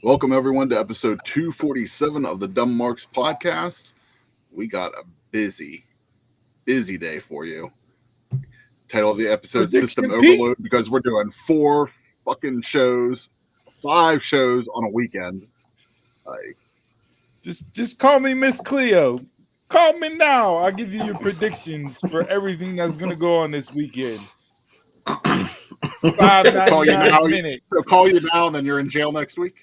Welcome, everyone, to episode 247 of the Dumb Marks podcast. We got a busy day for you. Title of the episode, System Overload, because we're doing 5 shows on a weekend. Just call me Miss Cleo. Call me now. I'll give you your predictions for everything that's going to go on this weekend. Call you now, and then you're in jail next week.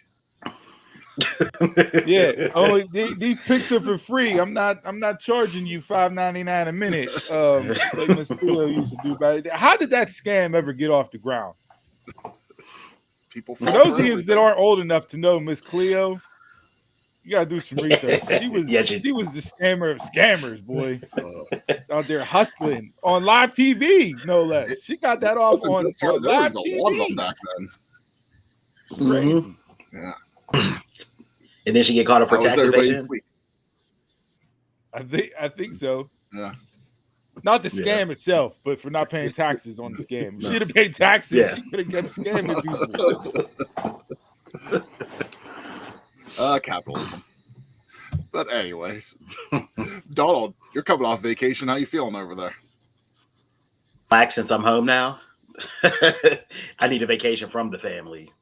Yeah, only these picks are for free. I'm not charging you $5.99 a minute, like Miss Cleo used to do. How did that scam ever get off the ground? For those of you that aren't old enough to know Miss Cleo, you gotta do some research. She was the scammer of scammers, boy. Out there hustling on live TV, no less. She got that off on live TV. A lot of them back then. Crazy. Yeah. And then she get caught up for tax evasion. I think so. Yeah. Not the scam itself, but for not paying taxes on the scam. If she'd have paid taxes, she could have kept scamming people. Capitalism. But anyways, Donald, you're coming off vacation. How you feeling over there? Relax, since I'm home now. I need a vacation from the family.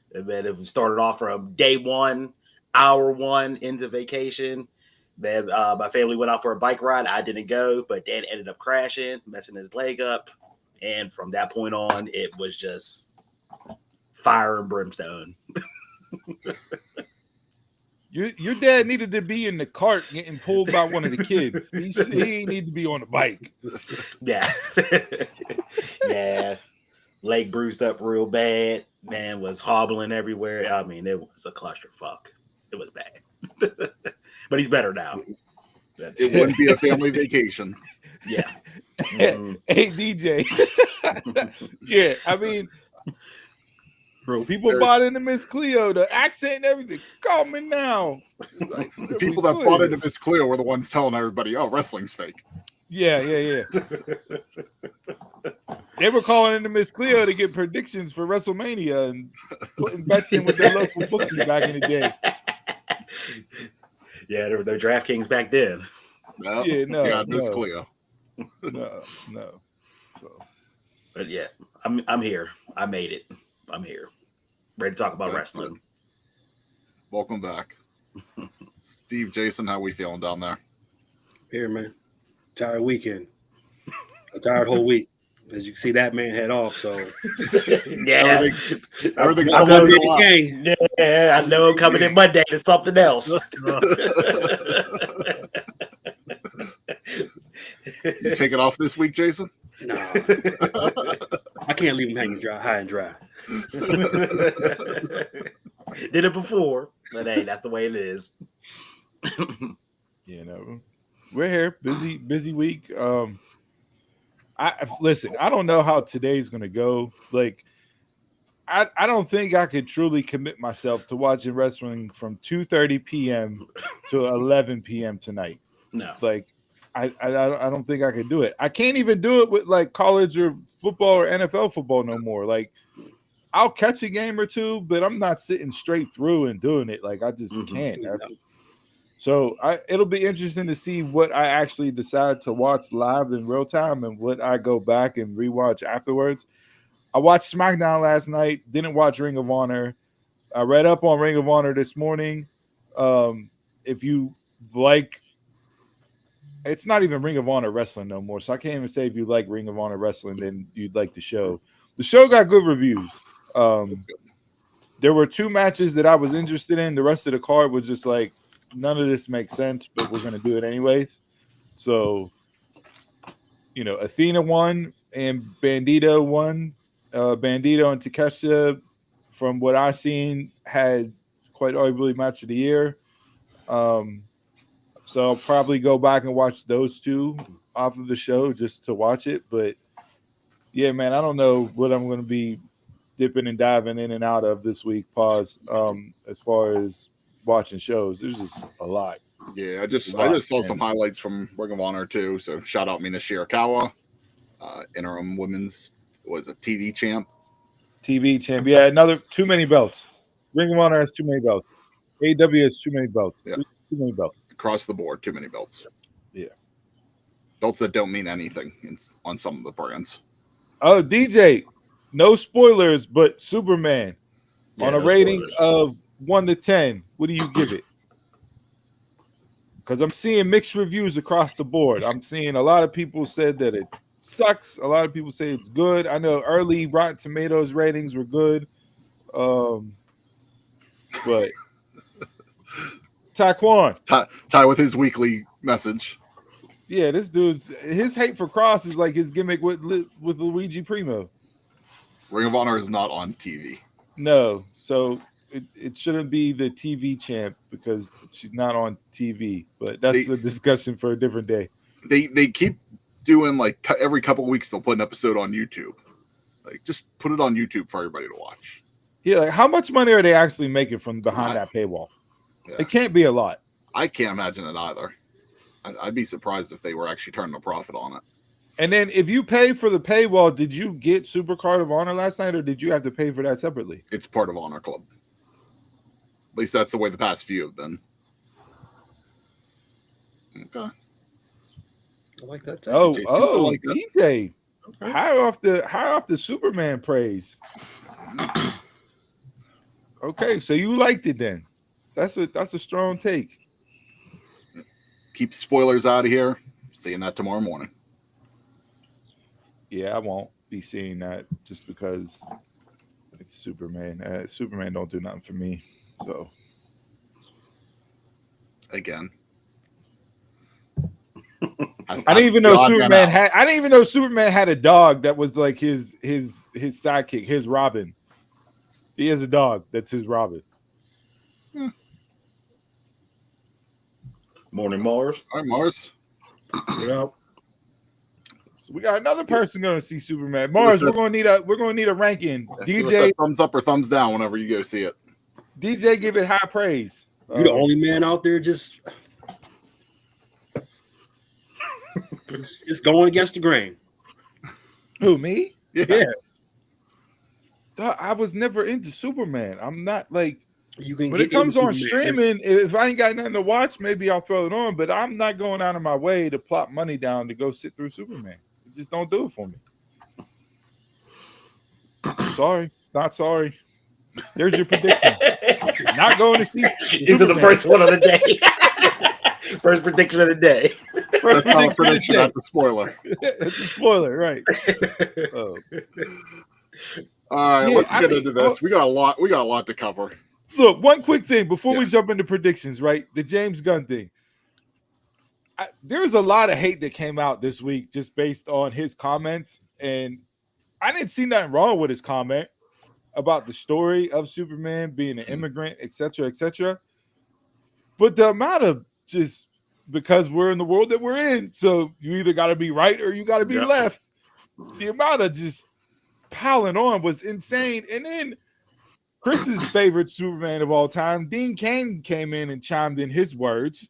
It started off from day one, hour one into vacation. Then my family went out for a bike ride. I didn't go, but Dad ended up crashing, messing his leg up. And from that point on, it was just fire and brimstone. Your dad needed to be in the cart getting pulled by one of the kids. He ain't need to be on the bike. Yeah. Yeah. Leg bruised up real bad. Man was hobbling everywhere. I mean, it was a clusterfuck. It was bad. But he's better now. It wouldn't be a family vacation. Yeah. Mm-hmm. Hey, DJ. Yeah, I mean, bro, people bought into Miss Cleo, the accent and everything. Call me now. Like, the people that bought into Miss Cleo were the ones telling everybody, "Oh, wrestling's fake." Yeah. They were calling into Miss Cleo to get predictions for WrestleMania and putting bets in with their local bookie back in the day. Yeah, there were no DraftKings back then. Miss Cleo. No. So. But yeah, I'm here. I made it. I'm here. Ready to talk about wrestling. Good. Welcome back. Steve, Jason, how we feeling down there? Here, man. Tired weekend. A tired whole week. As you can see, that man head off. So yeah, everything. Yeah, I know coming in Monday to something else. You take it off this week, Jason? No, I can't leave him hanging high and dry. Did it before, but hey, that's the way it is. We're here. Busy week. Listen, I don't know how today's gonna go. Like, I don't think I could truly commit myself to watching wrestling from 2:30 p.m. to 11 p.m. tonight. No, like I don't think I could do it. I can't even do it with like college or football or NFL football no more. Like, I'll catch a game or two, but I'm not sitting straight through and doing it. Like, I just can't. So it'll be interesting to see what I actually decide to watch live in real time and what I go back and rewatch afterwards. I watched SmackDown last night, didn't watch Ring of Honor. I read up on Ring of Honor this morning. If you like, it's not even Ring of Honor wrestling no more. So I can't even say if you like Ring of Honor wrestling, then you'd like the show. The show got good reviews. There were 2 matches that I was interested in. The rest of the card was just like, none of this makes sense, but we're going to do it anyways. So, Athena won and Bandito won. Bandito and Takeshita, from what I've seen, had quite arguably match of the year. So I'll probably go back and watch those 2 off of the show just to watch it. But, yeah, man, I don't know what I'm going to be dipping and diving in and out of this week, as far as watching shows. There's just a lot. Yeah, I just saw some highlights from Ring of Honor too. So shout out Mina Shirakawa, interim women's TV champ. TV champ. Yeah, another too many belts. Ring of Honor has too many belts. AEW has too many belts. Yeah. Too many belts. Across the board, too many belts. Yeah. Belts that don't mean anything on some of the brands. Oh, DJ, no spoilers, but Superman Yeah, on a no rating spoilers. of 1 to 10, what do you give it? Because I'm seeing mixed reviews across the board. I'm seeing a lot of people said that it sucks. A lot of people say it's good. I know early Rotten Tomatoes ratings were good. But Taekwon, Ty with his weekly message. yeah, this dude's his hate for Cross is like his gimmick with Luigi Primo. Ring of Honor is not on TV. No, so it shouldn't be the TV champ because she's not on TV. But that's a discussion for a different day. They keep doing like every couple of weeks they'll put an episode on YouTube. Like just put it on YouTube for everybody to watch. Yeah, like how much money are they actually making from behind that paywall? Yeah. It can't be a lot. I can't imagine it either. I'd be surprised if they were actually turning a profit on it. And then if you pay for the paywall, did you get Super Card of Honor last night, or did you have to pay for that separately? It's part of Honor Club. At least that's the way the past few have been. Okay. I like that. Like DJ. Okay. High off the Superman praise. Okay, so you liked it then. That's a strong take. Keep spoilers out of here. Seeing that tomorrow morning. Yeah, I won't be seeing that just because it's Superman. Superman don't do nothing for me. So Again. I didn't even know Superman had. I didn't even know Superman had a dog that was like his sidekick, his Robin. He has a dog that's his Robin. Morning, Mars. All right, Mars. Yeah. So we got another person going to see Superman. Mars, we're going to need a ranking. DJ, thumbs up or thumbs down whenever you go see it. DJ, give it high praise. You're the only man out there just it's going against the grain. Who, me? Yeah. I was never into Superman. I'm not like You can when get it comes on Superman. streaming. If I ain't got nothing to watch, maybe I'll throw it on. But I'm not going out of my way to plop money down to go sit through Superman. Just don't do it for me. Sorry, not sorry. There's your prediction. Not going to see. These are the first one of the day. First prediction of the day. That's not a prediction. That's a spoiler. It's a spoiler, right? Oh. All right, let's get into this. We got a lot to cover. Look, one quick thing before we jump into predictions, right? The James Gunn thing. There's a lot of hate that came out this week just based on his comments, and I didn't see nothing wrong with his comment about the story of Superman being an immigrant, etc., etc. But the amount of just because we're in the world that we're in, so you either got to be right or you got to be left. The amount of just piling on was insane. And then Chris's favorite Superman of all time, Dean Cain, came in and chimed in his words.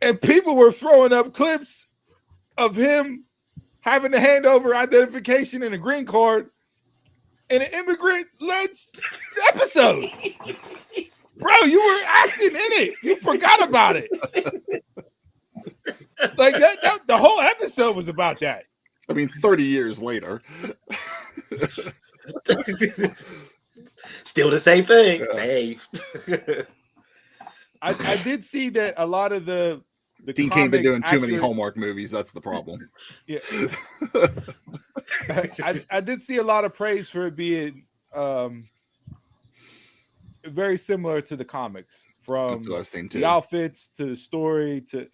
And people were throwing up clips of him having to hand over identification and a green card in an immigrant-led episode. Bro, you were acting in it. You forgot about it. Like that the whole episode was about that. I mean, 30 years later. Still the same thing. Yeah. Hey. I did see that a lot of the Dean Cain been doing too many Hallmark movies. That's the problem. Yeah. I did see a lot of praise for it being very similar to the comics, from I've seen too. The outfits to the story to.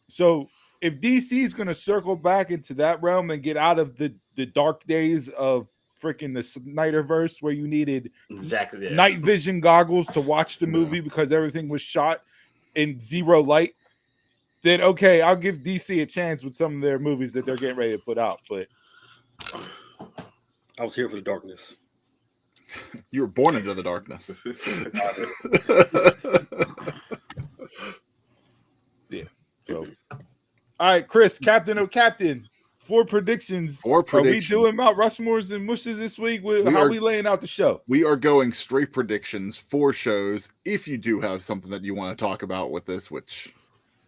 So if DC is going to circle back into that realm and get out of the dark days of freaking the Snyderverse, where you needed night vision goggles to watch the movie because everything was shot in zero light, then okay, I'll give DC a chance with some of their movies that they're getting ready to put out. But I was here for the darkness. You were born into the darkness. Yeah. So, all right, Chris, Captain. 4 predictions. 4 predictions. Are we doing Mount Rushmores and mushes this week? How are we laying out the show? We are going straight predictions, 4 shows. If you do have something that you want to talk about with this, which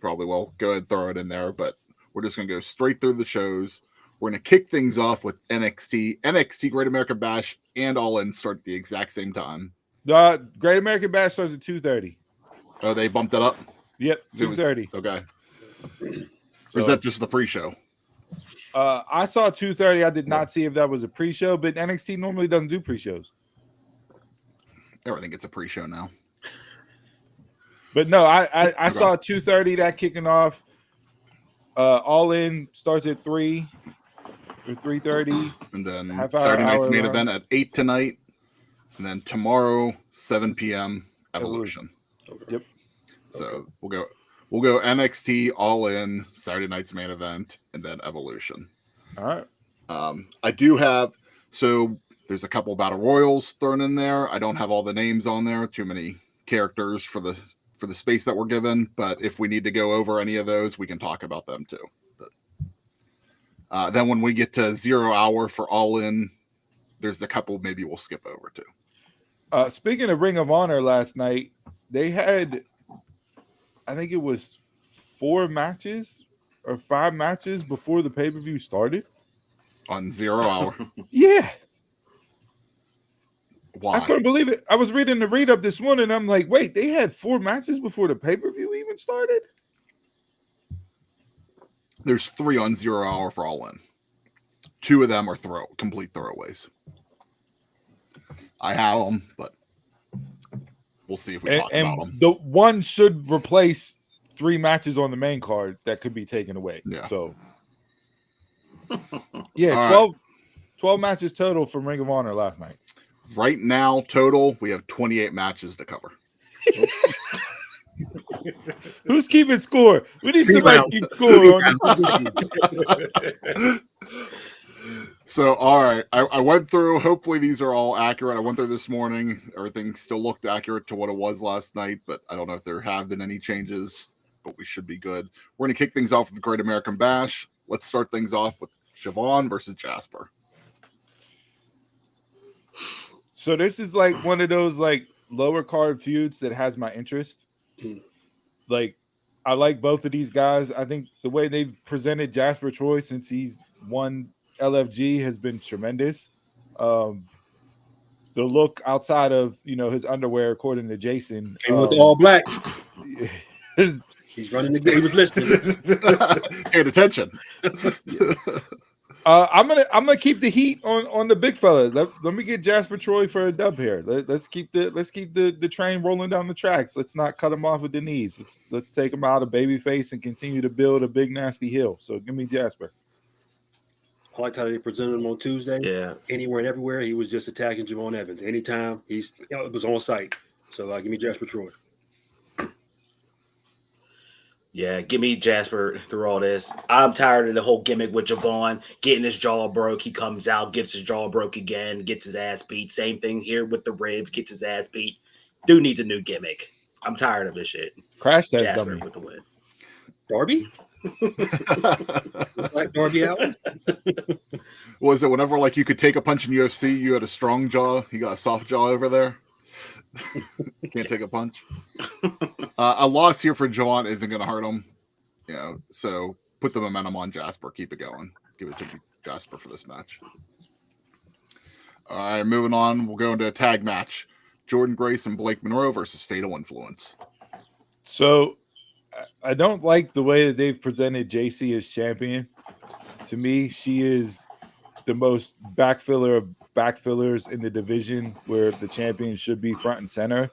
probably will, go ahead and throw it in there. But we're just going to go straight through the shows. We're going to kick things off with NXT Great American Bash, and All In start at the exact same time. Great American Bash starts at 2:30. Oh, they bumped it up? Yep, 2:30. Okay. Or is that just the pre-show? I saw 2:30. I did not see if that was a pre-show, but NXT normally doesn't do pre-shows. Everything gets a pre-show now. But no, I saw 2:30 that kicking off. All In starts at 3 or 3:30. And then Saturday night's main event at 8 tonight. And then tomorrow, 7 p.m. Evolution. Yep. So we'll go NXT All In, Saturday night's main event, and then Evolution. All right. I do have, so there's a couple battle royals thrown in there. I don't have all the names on there. Too many characters for the space that we're given. But if we need to go over any of those, we can talk about them too. But then when we get to 0 hour for All In, there's a couple maybe we'll skip over too. Speaking of Ring of Honor last night, they had, I think it was 4 matches or 5 matches before the pay-per-view started. On 0 hour. Yeah. Why? I couldn't believe it. I was reading the read-up this morning, and I'm like, wait, they had 4 matches before the pay-per-view even started? There's 3 on 0 hour for All In. 2 of them are complete throwaways. I have them, but we'll see if we talk about them. The one should replace 3 matches on the main card that could be taken away. Yeah. So, yeah, 12 matches total from Ring of Honor last night. Right now, total, we have 28 matches to cover. Who's keeping score? We need somebody to keep score on this. So, all right. I went through. Hopefully, these are all accurate. I went through this morning. Everything still looked accurate to what it was last night, but I don't know if there have been any changes, but we should be good. We're going to kick things off with the Great American Bash. Let's start things off with Siobhan versus Jasper. So this is like one of those like lower card feuds that has my interest. Like, I like both of these guys. I think the way they've presented Jasper Troy since he's won LFG has been tremendous. The look outside of his underwear, according to Jason, with the all blacks. He's running the game. He was listening. Paid attention. I'm gonna keep the heat on the big fella. Let me get Jasper Troy for a dub here. Let's keep the train rolling down the tracks. Let's not cut him off with the knees. Let's take him out of babyface and continue to build a big nasty heel. So give me Jasper. I liked how they presented him on Tuesday. Yeah. Anywhere and everywhere, he was just attacking Javon Evans. Anytime it was on site. So give me Jasper Troy. Yeah, give me Jasper through all this. I'm tired of the whole gimmick with Javon getting his jaw broke. He comes out, gets his jaw broke again, gets his ass beat. Same thing here with the ribs, gets his ass beat. Dude needs a new gimmick. I'm tired of this shit. Crash test Jasper dummy with the win. Darby? Like Darby Allin? Was it whenever like you could take a punch in UFC, you had a strong jaw, you got a soft jaw over there? Can't take a punch. A loss here for John isn't going to hurt him, so put the momentum on Jasper. Keep it going. Give it to Jasper for this match. All right, moving on. We'll go into a tag match. Jordan Grace and Blake Monroe versus Fatal Influence. So I don't like the way that they've presented JC as champion. To me, she is the most backfiller of backfillers in the division, where the champion should be front and center.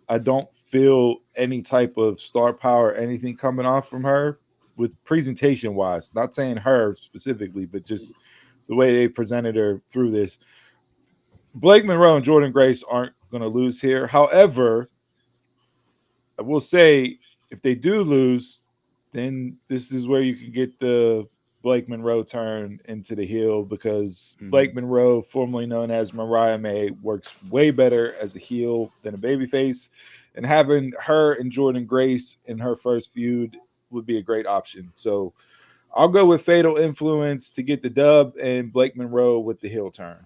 I don't feel any type of star power, anything coming off from her with presentation wise. Not saying her specifically, but just the way they presented her through this. Blake Monroe and Jordan Grace aren't going to lose here. However, I will say if they do lose, then this is where you can get the Blake Monroe turn into the heel, because Blake Monroe, formerly known as Mariah May, works way better as a heel than a babyface, and having her and Jordan Grace in her first feud would be a great option. So I'll go with Fatal Influence to get the dub, and Blake Monroe with the heel turn.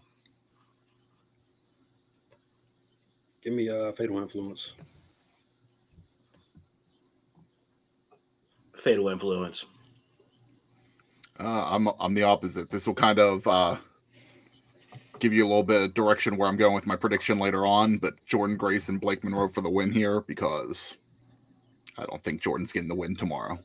Give me Fatal Influence. Fatal Influence. I'm the opposite. This will kind of give you a little bit of direction where I'm going with my prediction later on, but Jordan Grace and Blake Monroe for the win here because I don't think Jordan's getting the win tomorrow.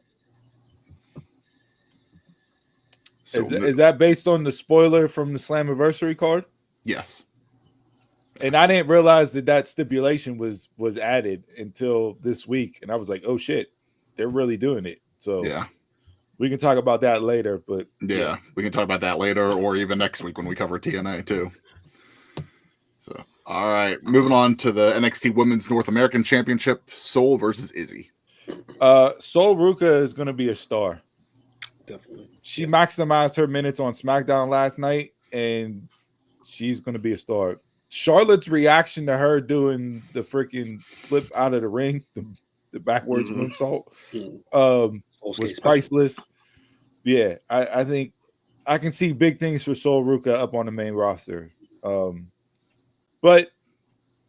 So Is that based on the spoiler from the Slammiversary card? Yes. And I didn't realize that stipulation was added until this week, and I was like, "Oh shit, they're really doing it." So yeah, we can talk about that later. But yeah, we can talk about that later, or even next week when we cover TNA too. So, all right, moving on to the NXT Women's North American Championship: Sol versus Izzy. Sol Ruka is going to be a star. Definitely. She maximized her minutes on SmackDown last night, and she's going to be a star. Charlotte's reaction to her doing the freaking flip out of the ring, the backwards moonsault, was priceless. Yeah, I think I can see big things for Sol Ruka up on the main roster. But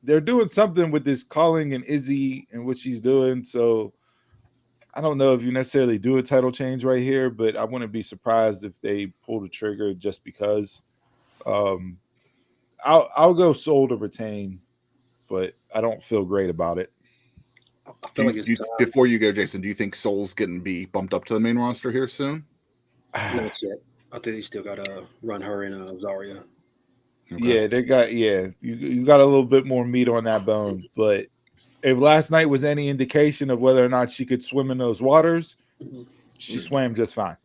they're doing something with this calling and Izzy and what she's doing. So I don't know if you necessarily do a title change right here, but I wouldn't be surprised if they pull the trigger just because. I'll go Sol to retain, but I don't feel great about it. I feel like it's before you go, Jason, do you think Sol's getting bumped up to the main roster here soon? Not yet. I think they still got to run her in Zarya. Okay. Yeah, they got you got a little bit more meat on that bone. But if last night was any indication of whether or not she could swim in those waters, she swam just fine.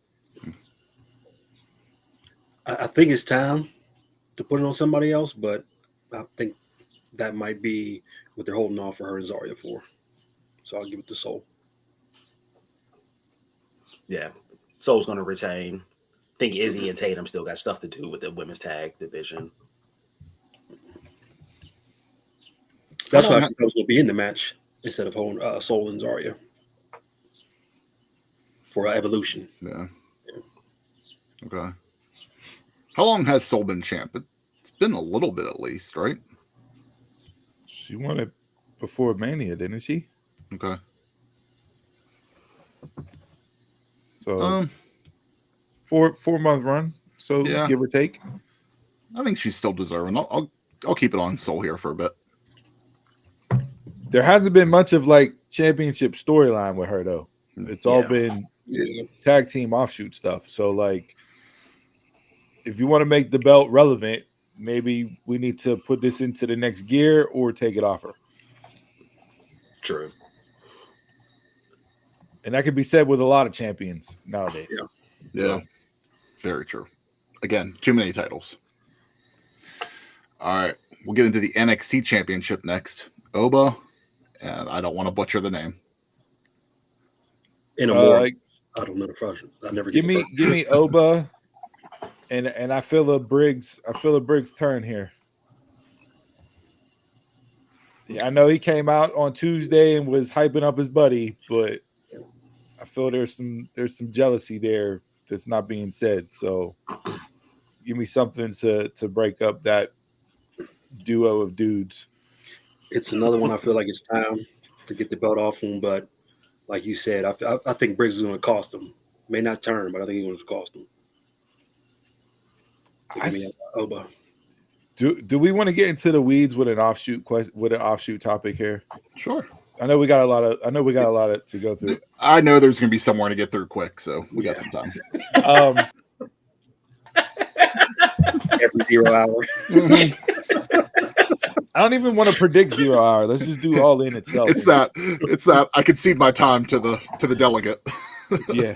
I think it's time to put it on somebody else, but I think that might be what they're holding off for her and Zarya for. So I'll give it to Sol. Yeah, Sol's going to retain. I think Izzy and Tatum still got stuff to do with the women's tag division. That's why I think I was going to be in the match instead of holding Sol and Zarya for Evolution. Yeah. Okay. How long has Sol been champ? It's been a little bit at least, right? She won it before Mania, didn't she? Okay. So 4-month run, so yeah. Give or take. I think she's still deserving. I'll keep it on Sol here for a bit. There hasn't been much of like championship storyline with her though. It's all been tag team offshoot stuff. So like, if you want to make the belt relevant, maybe we need to put this into the next gear or take it off her. True. And that could be said with a lot of champions nowadays. Yeah. Very true. Again, too many titles. All right. We'll get into the NXT championship next. Oba, and I don't want to butcher the name. In a more, I don't know the first. I never give me Oba, and I feel a Briggs turn here. Yeah, I know he came out on Tuesday and was hyping up his buddy, but I feel there's some jealousy there that's not being said. So give me something to break up that duo of dudes. It's another one I feel like it's time to get the belt off him, but like you said, I think Briggs is going to cost him. May not turn, but I think he's going to cost him. Oba. Do we want to get into the weeds with an offshoot topic here? Sure. I know we got a lot of to go through. I know there's going to be somewhere to get through quick, so we got some time. Every 0 hour. I don't even want to predict 0 hour. Let's just do all in itself. It's that I concede my time to the delegate. Yeah.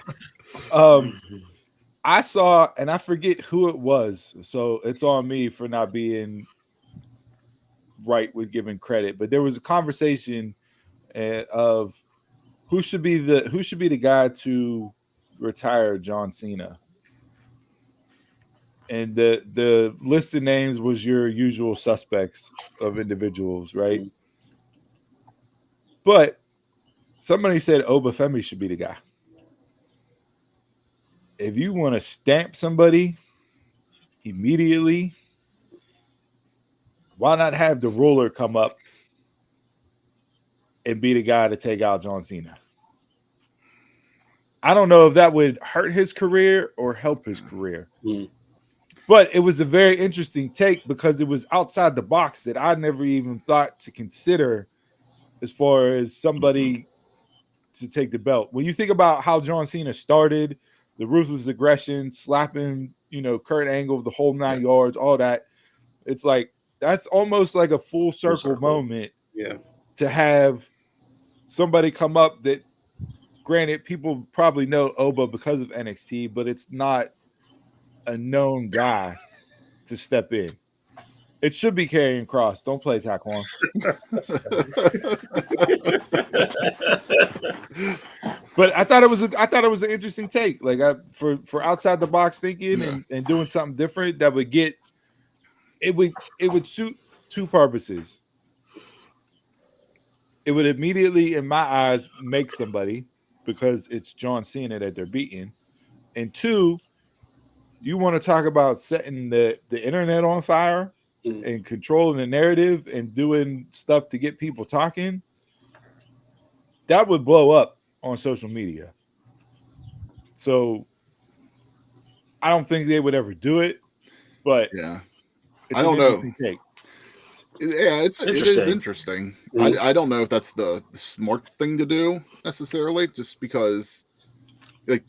I saw, and I forget who it was, so it's on me for not being right with giving credit. But there was a conversation of who should be the guy to retire John Cena, and the list of names was your usual suspects of individuals, right? But somebody said Obafemi should be the guy. if you want to stamp somebody immediately, why not have the ruler come up and be the guy to take out John Cena? I don't know if that would hurt his career or help his career. Mm. But it was a very interesting take because it was outside the box that I never even thought to consider as far as somebody to take the belt. When you think about how John Cena started, the ruthless aggression, slapping, Kurt Angle, the whole 9 yards, all that, it's like that's almost like a full circle moment. Yeah. To have somebody come up that, granted, people probably know Oba because of NXT, but it's not a known guy to step in. It should be Karrion Kross. Don't play Taquan. But I thought it was an interesting take. Like for outside the box thinking and doing something different that would get it would suit two purposes. It would immediately, in my eyes, make somebody because it's John Cena that they're beating. And two, you want to talk about setting the internet on fire and controlling the narrative and doing stuff to get people talking. That would blow up on social media. So I don't think they would ever do it, but yeah, it's I don't an interesting take. Yeah, it is interesting. I don't know if that's the smart thing to do necessarily, just because like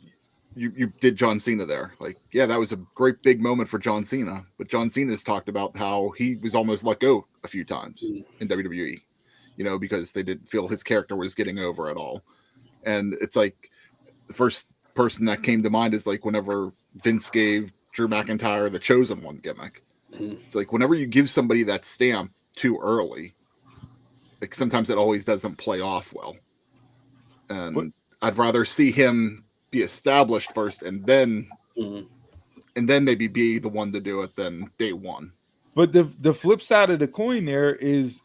you did John Cena there. Like, yeah, that was a great big moment for John Cena, but John Cena's talked about how he was almost let go a few times in WWE, because they didn't feel his character was getting over at all. And it's like the first person that came to mind is like whenever Vince gave Drew McIntyre the Chosen One gimmick. It's like whenever you give somebody that stamp too early, like sometimes it always doesn't play off well. And I'd rather see him be established first and then maybe be the one to do it than day one. But the flip side of the coin there is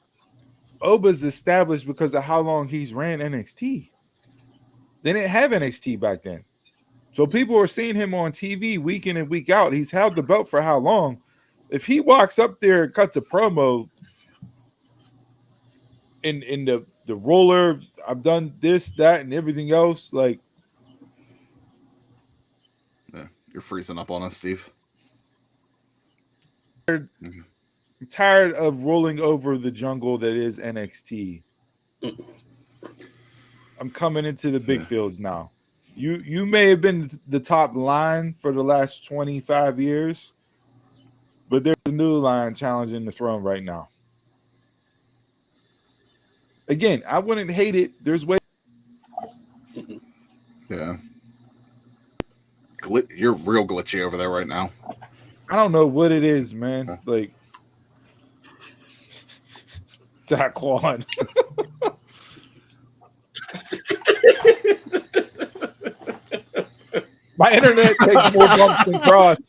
Oba's established because of how long he's ran NXT. They didn't have NXT back then. So people are seeing him on TV week in and week out. He's held the belt for how long? If he walks up there and cuts a promo in the roller, I've done this, that, and everything else, like, yeah, you're freezing up on us, Steve. I'm tired of rolling over the jungle that is NXT. I'm coming into the big fields now. You may have been the top line for the last 25 years, but there's a new line challenging the throne right now. Again, I wouldn't hate it. There's ways. Yeah. You're real glitchy over there right now. I don't know what it is, man. Like, Taquan. My internet takes more bumps than Cross.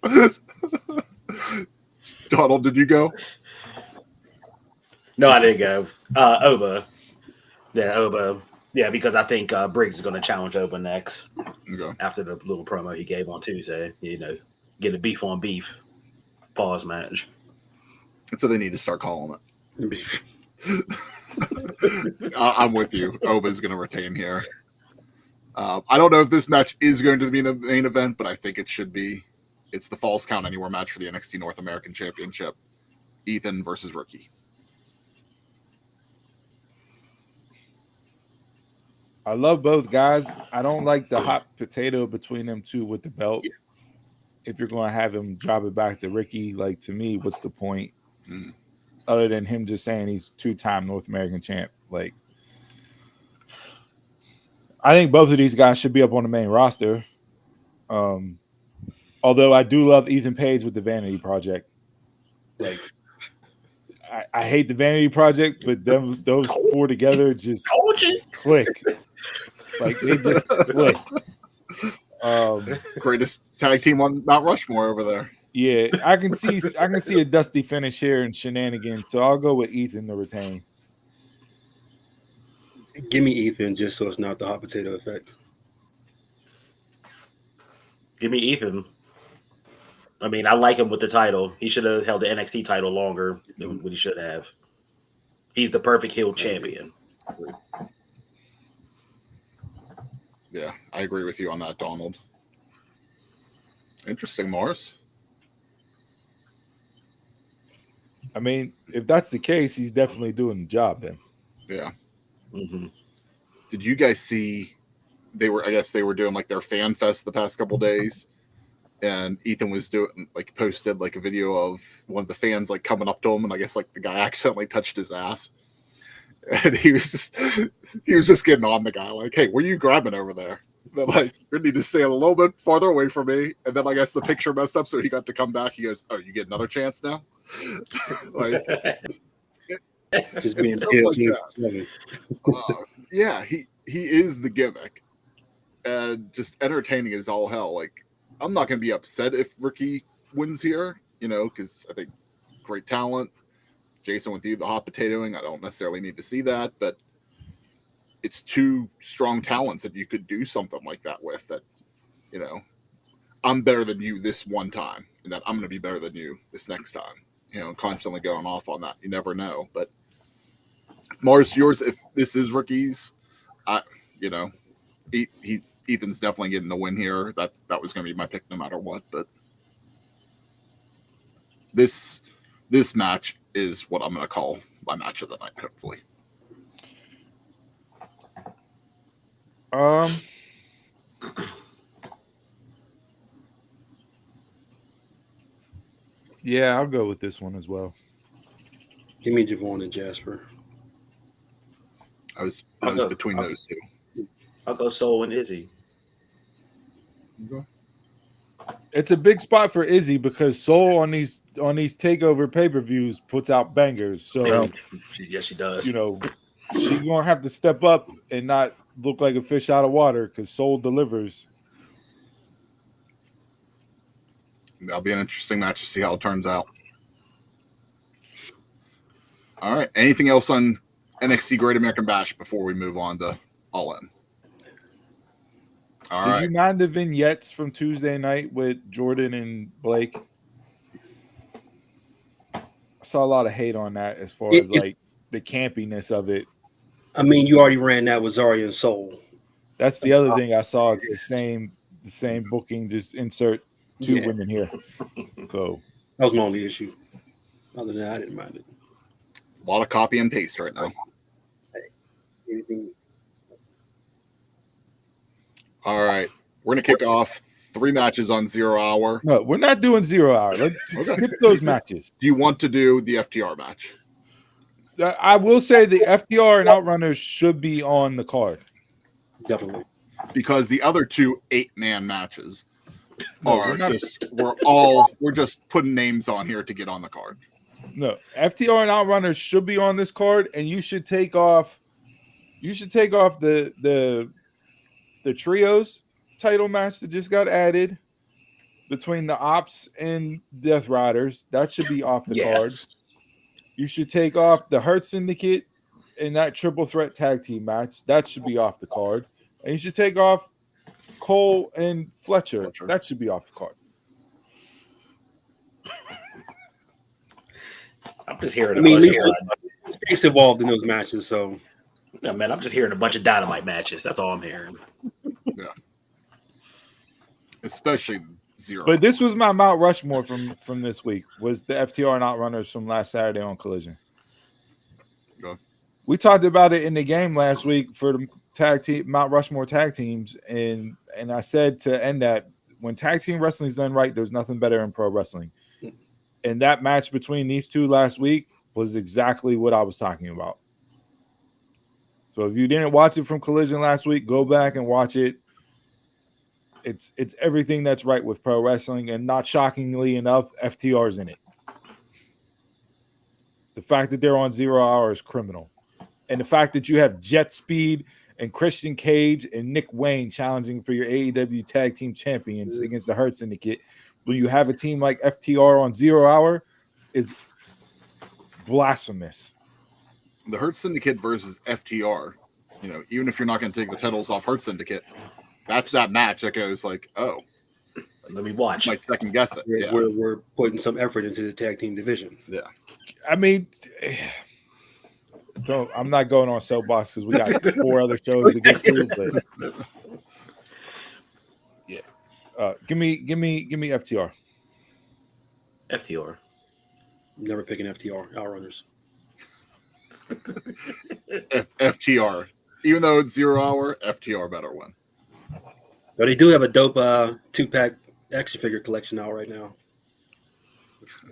Donald, did you go? No, I didn't go. Oba. Yeah, Oba. Yeah, because I think Briggs is going to challenge Oba next. Okay. After the little promo he gave on Tuesday. Get a beef on beef pause match. So they need to start calling it. I'm with you. Oba's going to retain here. I don't know if this match is going to be the main event, but I think it should be. It's the Falls Count Anywhere match for the NXT North American Championship. Ethan versus Rookie. I love both guys. I don't like the hot potato between them two with the belt. If you're going to have him drop it back to Ricky, like, to me, what's the point? Other than him just saying he's two-time North American champ. Like, I think both of these guys should be up on the main roster. Although I do love Ethan Page with the Vanity Project. Like, I hate the Vanity Project, but those four together just click. Like, they just click. Greatest tag team on Mount Rushmore over there. Yeah, I can see a dusty finish here and shenanigans, so I'll go with Ethan to retain. Give me Ethan just so it's not the hot potato effect. Give me Ethan. I mean, I like him with the title. He should have held the NXT title longer than what he should have. He's the perfect heel champion. Yeah, I agree with you on that, Donald. Interesting, Morris. I mean, if that's the case, he's definitely doing the job then. Yeah. Mm-hmm. Did you guys see I guess they were doing like their fan fest the past couple days, and Ethan was posted like a video of one of the fans like coming up to him, and I guess like the guy accidentally touched his ass, and he was just getting on the guy like, hey, what are you grabbing over there? Then like, you need to stay a little bit farther away from me. And then I guess the picture messed up, so he got to come back. He goes, oh, you get another chance now? Like, Just being like yeah, he is the gimmick, and just entertaining as all hell. Like, I'm not going to be upset if Ricky wins here, because I think great talent. Jason, with you, the hot potatoing, I don't necessarily need to see that, but it's two strong talents that you could do something like that with. That, I'm better than you this one time, and that I'm going to be better than you this next time. Constantly going off on that. You never know. But Mars, yours, if this is Ricky's, Ethan's definitely getting the win here. That was going to be my pick no matter what. But this match is what I'm going to call my match of the night, hopefully. Yeah, I'll go with this one as well. Give me Javon and Jasper. I was between those two. I'll go Soul and Izzy. Okay. It's a big spot for Izzy because Soul on these takeover pay-per-views puts out bangers. So yes, she does. She's gonna have to step up and not look like a fish out of water because Soul delivers. That'll be an interesting match to see how it turns out. All right. Anything else on NXT Great American Bash before we move on to All In? Did you mind the vignettes from Tuesday night with Jordan and Blake? I saw a lot of hate on that as far as like the campiness of it. I mean, you already ran that with Zarya and Soul. That's the other thing I saw. It's the same booking. Just insert two women here. So that was my only issue. Other than that, I didn't mind it. A lot of copy and paste right now. Anything? All right. We're going to kick off 3 matches on 0 Hour. No, we're not doing 0 Hour. Let's skip those matches. Do you want to do the FTR match? I will say the FTR and Outrunners should be on the card. Definitely. Because the other 2 8-man matches we're just putting names on here to get on the card. No, FTR and Outrunners should be on this card, and you should take off the trios title match that just got added between the Ops and Death Riders. That should be off the card. You should take off the Hurt Syndicate in that triple threat tag team match. That should be off the card. And you should take off Cole and Fletcher. That should be off the card. I'm just hearing stakes involved in those matches, so yeah, man, I'm just hearing a bunch of Dynamite matches. That's all I'm hearing. Yeah. Especially 0. But this was my Mount Rushmore from this week, was the FTR and Outrunners from last Saturday on Collision. Go. We talked about it in the game last week for the tag team Mount Rushmore tag teams, and I said to end that when tag team wrestling is done right, there's nothing better in pro wrestling. And that match between these two last week was exactly what I was talking about. So if you didn't watch it from Collision last week, go back and watch it. It's everything that's right with pro wrestling, and not shockingly enough, FTR's in it. The fact that they're on 0 Hour is criminal. And the fact that you have Jet Speed and Christian Cage and Nick Wayne challenging for your AEW Tag Team Champions against the Hurt Syndicate, when you have a team like FTR on 0 Hour, is blasphemous. The Hurt Syndicate versus FTR, even if you're not going to take the titles off Hurt Syndicate, that's that match that goes like, oh, Let me watch. might second guess it. Yeah. We're putting some effort into the tag team division. Yeah. I mean, I'm not going on soapbox because we got 4 other shows to get to. But yeah, give me FTR. FTR. Never picking FTR Outrunners. FTR. Even though it's 0 hour, FTR better win. But they do have a dope 2-pack action figure collection out right now.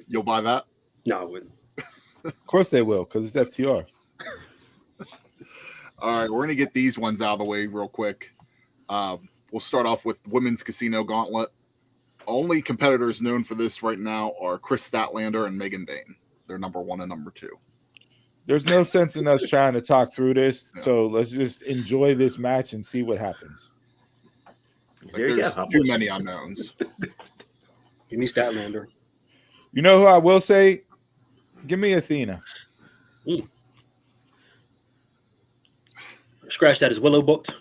You'll buy that? No, I wouldn't. Of course they will, because it's FTR. All right, we're going to get these ones out of the way real quick. We'll start off with Women's Casino Gauntlet. Only competitors known for this right now are Chris Statlander and Megan Dane. They're number 1 and number 2. There's no sense in us trying to talk through this, Yeah. so let's just enjoy this match and see what happens. There's too many unknowns. Give me Statlander. You know who I will say? Give me Athena. Scratch that. Is Willow booked?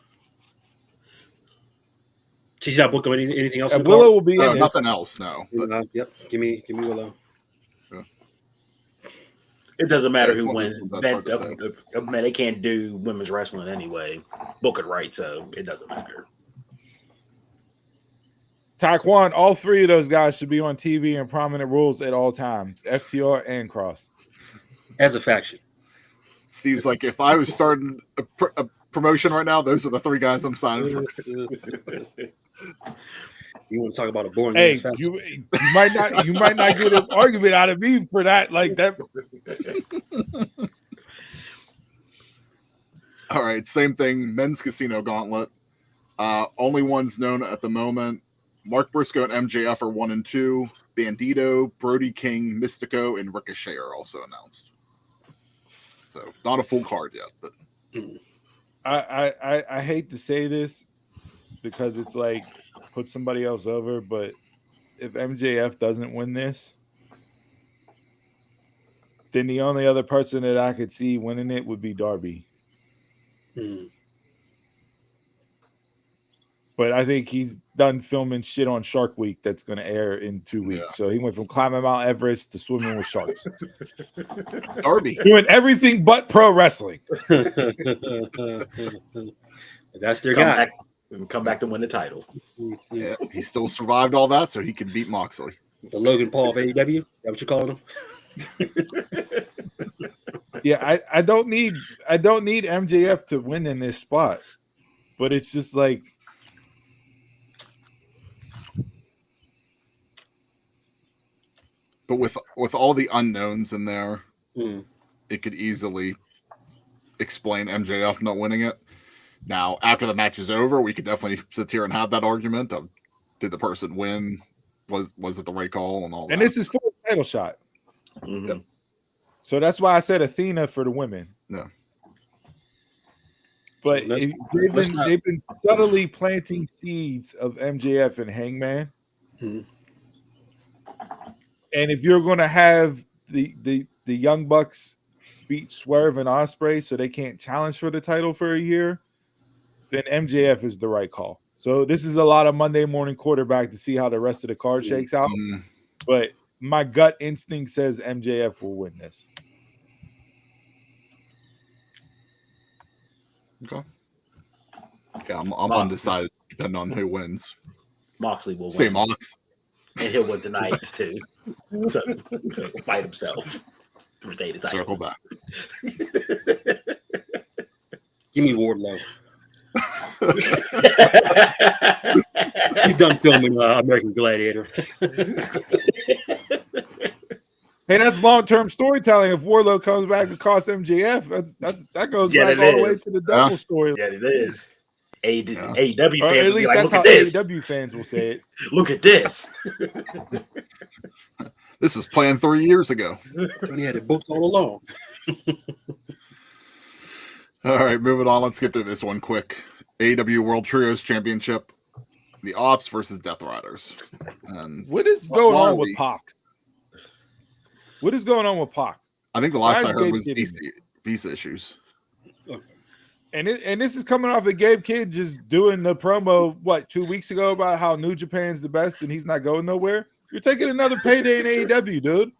She's not booked on anything else. And Willow will be in this. Nothing else, no. But, Yep. Give me Willow. It doesn't matter Yeah, who it's wins. one of those- that's hard to Man, they can't do women's wrestling anyway. Book it right, so it doesn't matter. Taekwon, all 3 of those guys should be on TV in prominent roles at all times. FTR and Cross. As a faction. Steve's like, if I was starting a promotion right now, those are the 3 guys I'm signing first. You want to talk about a boring Hey, ass faction? you might not get an argument out of me for that. Like that. All right, same thing. Men's Casino Gauntlet. Only ones known at the moment. Mark Briscoe and MJF are 1 and 2. Bandito, Brody King, Mystico, and Ricochet are also announced. So not a full card yet, but I hate to say this because it's like put somebody else over, but if MJF doesn't win this, then the only other person that I could see winning it would be Darby. But I think he's done filming shit on Shark Week that's going to air in 2 weeks. Yeah. So he went from climbing Mount Everest to swimming with sharks. Darby. Doing everything but pro wrestling. That's their guy. Come back to win the title. Yeah, he still survived all that, so he can beat Moxley. The Logan Paul of AEW. Is that what you're calling him? Yeah, I don't need MJF to win in this spot. But it's just like But with all the unknowns in there, Mm. it could easily explain MJF not winning it. Now, after the match is over, we could definitely sit here and have that argument of did the person win? Was it the right call and all that? and this is for a title shot. Mhm. Yep. So that's why I said Athena for the women. Yeah. But Let's- they've been subtly planting seeds of MJF and Hangman. Mhm. And if you're going to have the Young Bucks beat Swerve and Ospreay so they can't challenge for the title for a year, then MJF is the right call. So this is a lot of Monday morning quarterback to see how the rest of the card shakes out. Mm, But my gut instinct says MJF will win this. okay. Yeah, I'm undecided depending on who wins. Moxley will Say win. Mox. And he'll win tonight, too. So he'll fight himself. To retain the title. Circle back. Give me Wardlow. He's done filming American Gladiator. Hey, that's long-term storytelling. If Warlow comes back and costs MJF, that goes Yeah, back it all the way is. to the double story. Yeah, it is. Yeah. AEW Or fans at will be least like, that's look how at this. AEW fans will say it. Look at this. This was planned 3 years ago. And he had it booked all along. All right, moving on. Let's get through this one quick. AEW World Trios Championship. The Ops versus Death Riders. And What is going Why are on with we- Pac? What is going on with Pac? I think the last Why I is heard Gabe was getting visa issues. And this is coming off of Gabe Kidd just doing the promo, 2 weeks ago about how New Japan's the best and he's not going nowhere. You're taking another payday in AEW, dude.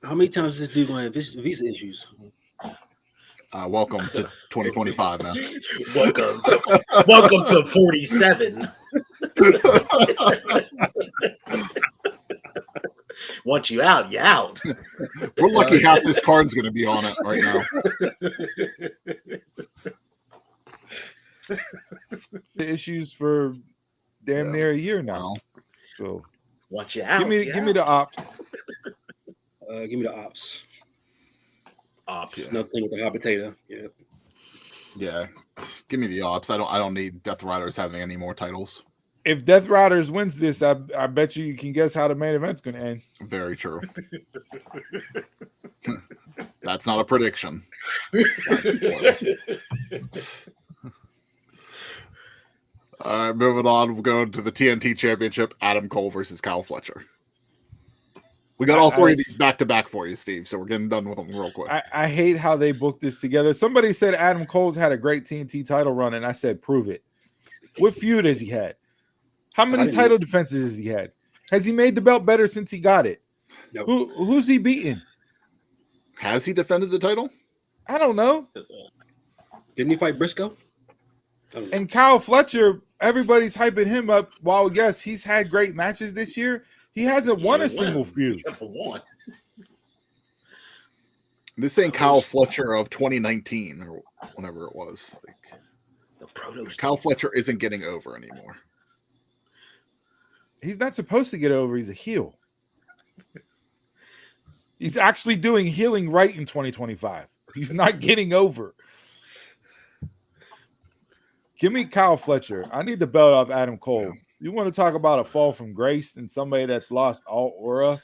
How many times is this dude going to have visa issues? Welcome to 2025, man. Welcome to 47. Once you out, you out. We're lucky half this card's going to be on it right now. The issues for damn near a year now. So once you out, give me the ops. Give me the ops. Ops. Yeah. Nothing with the hot potato. Yeah. Yeah. Give me the ops. I don't need Death Riders having any more titles. If Death Riders wins this, I bet you can guess how the main event's going to end. Very true. That's not a prediction. All right, moving on. We'll go to the TNT Championship. Adam Cole versus Kyle Fletcher. We got all three of these back to back for you, Steve. So we're getting done with them real quick. I hate how they booked this together. Somebody said Adam Cole's had a great TNT title run, and I said, prove it. What feud has he had? How many title defenses has he had? Has he made the belt better since he got it? Nope. Who's he beaten? Has he defended the title? I don't know. Didn't he fight Briscoe? And Kyle Fletcher, everybody's hyping him up. While yes, he's had great matches this year, he hasn't won a single feud. This ain't Kyle Fletcher of 2019 or whenever it was. Kyle Fletcher isn't getting over anymore. He's not supposed to get over. He's a heel. He's actually doing healing right in 2025. He's not getting over. Give me Kyle Fletcher. I need the belt off Adam Cole. Yeah. You want to talk about a fall from grace and somebody that's lost all aura?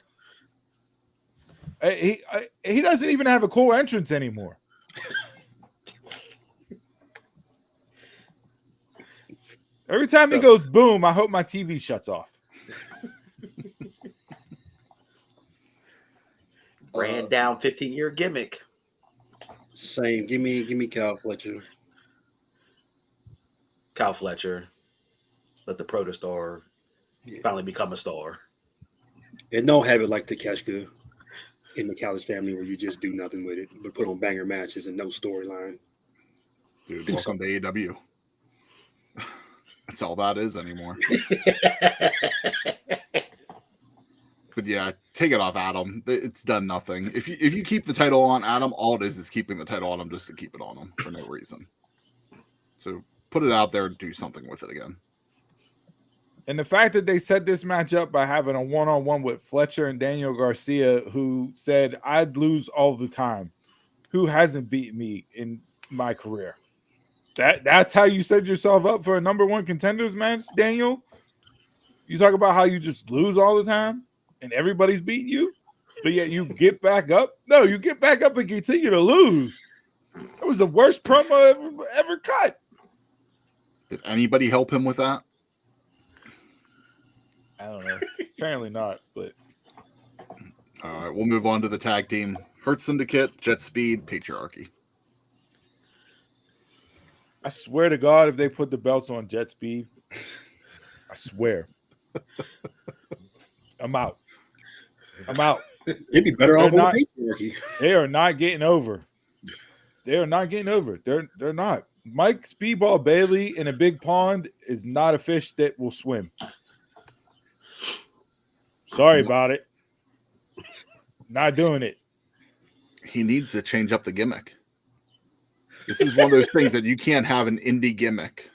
He doesn't even have a cool entrance anymore. Every time he goes boom, I hope my TV shuts off. Ran down 15-year gimmick. Same. Give me Kyle Fletcher. Kyle Fletcher. Let the protostar finally become a star. And don't have it like Takeshita in the Callis family where you just do nothing with it, but put on banger matches and no storyline. Dude, welcome to AEW. That's all that is anymore. But yeah, take it off Adam. It's done nothing. If you keep the title on Adam, all it is keeping the title on him just to keep it on him for no reason. So put it out there and do something with it again. And the fact that they set this match up by having a one-on-one with Fletcher and Daniel Garcia, who said, I'd lose all the time. Who hasn't beat me in my career? That's how you set yourself up for a number one contenders match, Daniel? You talk about how you just lose all the time and everybody's beating you, but yet you get back up? No, you get back up and continue to lose. That was the worst promo ever cut. Did anybody help him with that? I don't know. Apparently not, but all right, we'll move on to the tag team. Hurt Syndicate, Jet Speed, Patriarchy. I swear to God, if they put the belts on Jet Speed, I swear. I'm out. It'd be better off on Patriarchy. They are not getting over. They're not. Mike Speedball Bailey in a big pond is not a fish that will swim. Sorry about it. Not doing it. He needs to change up the gimmick. This is one of those things that you can't have an indie gimmick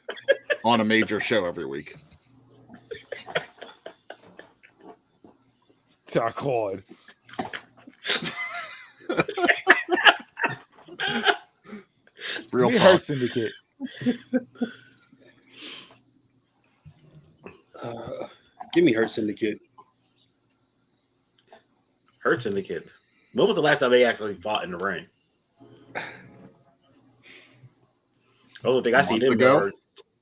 on a major show every week. God. Real Hurt Syndicate. Give me Hurt Syndicate. Hurt Syndicate. When was the last time they actually fought in the ring? Only thing I see them doing,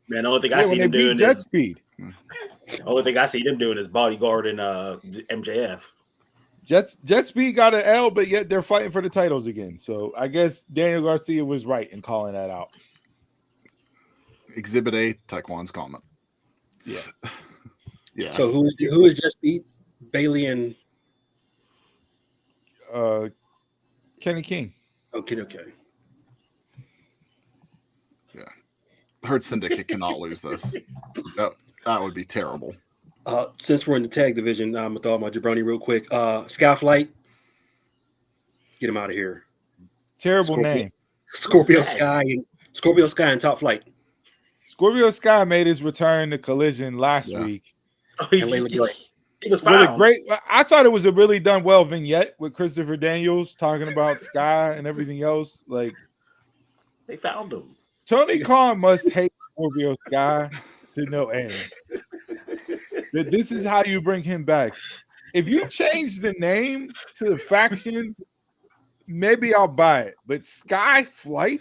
man. Only thing I see them doing Jet Speed. Only thing I see them doing is Bodyguard and MJF. Jet Speed got an L, but yet they're fighting for the titles again. So I guess Daniel Garcia was right in calling that out. Exhibit A, Taekwon's comment. Yeah. Yeah. So who is Jet Speed? Bailey and Kenny King. okay. Hurt Syndicate cannot lose this. That would be terrible. Since we're in the tag division, I'm gonna throw out my jabroni real quick. Skyflight, get him out of here. Terrible name. Scorpio Sky and Top Flight. Scorpio Sky made his return to Collision last week. Oh, And Layla Gray. He was With a found. great, I thought it was a really done well vignette with Christopher Daniels talking about Sky and everything else. Like They found him. Tony Khan must hate Scorpio Sky to no end. That this is how you bring him back. If you change the name to the faction, maybe I'll buy it. But Sky Flight,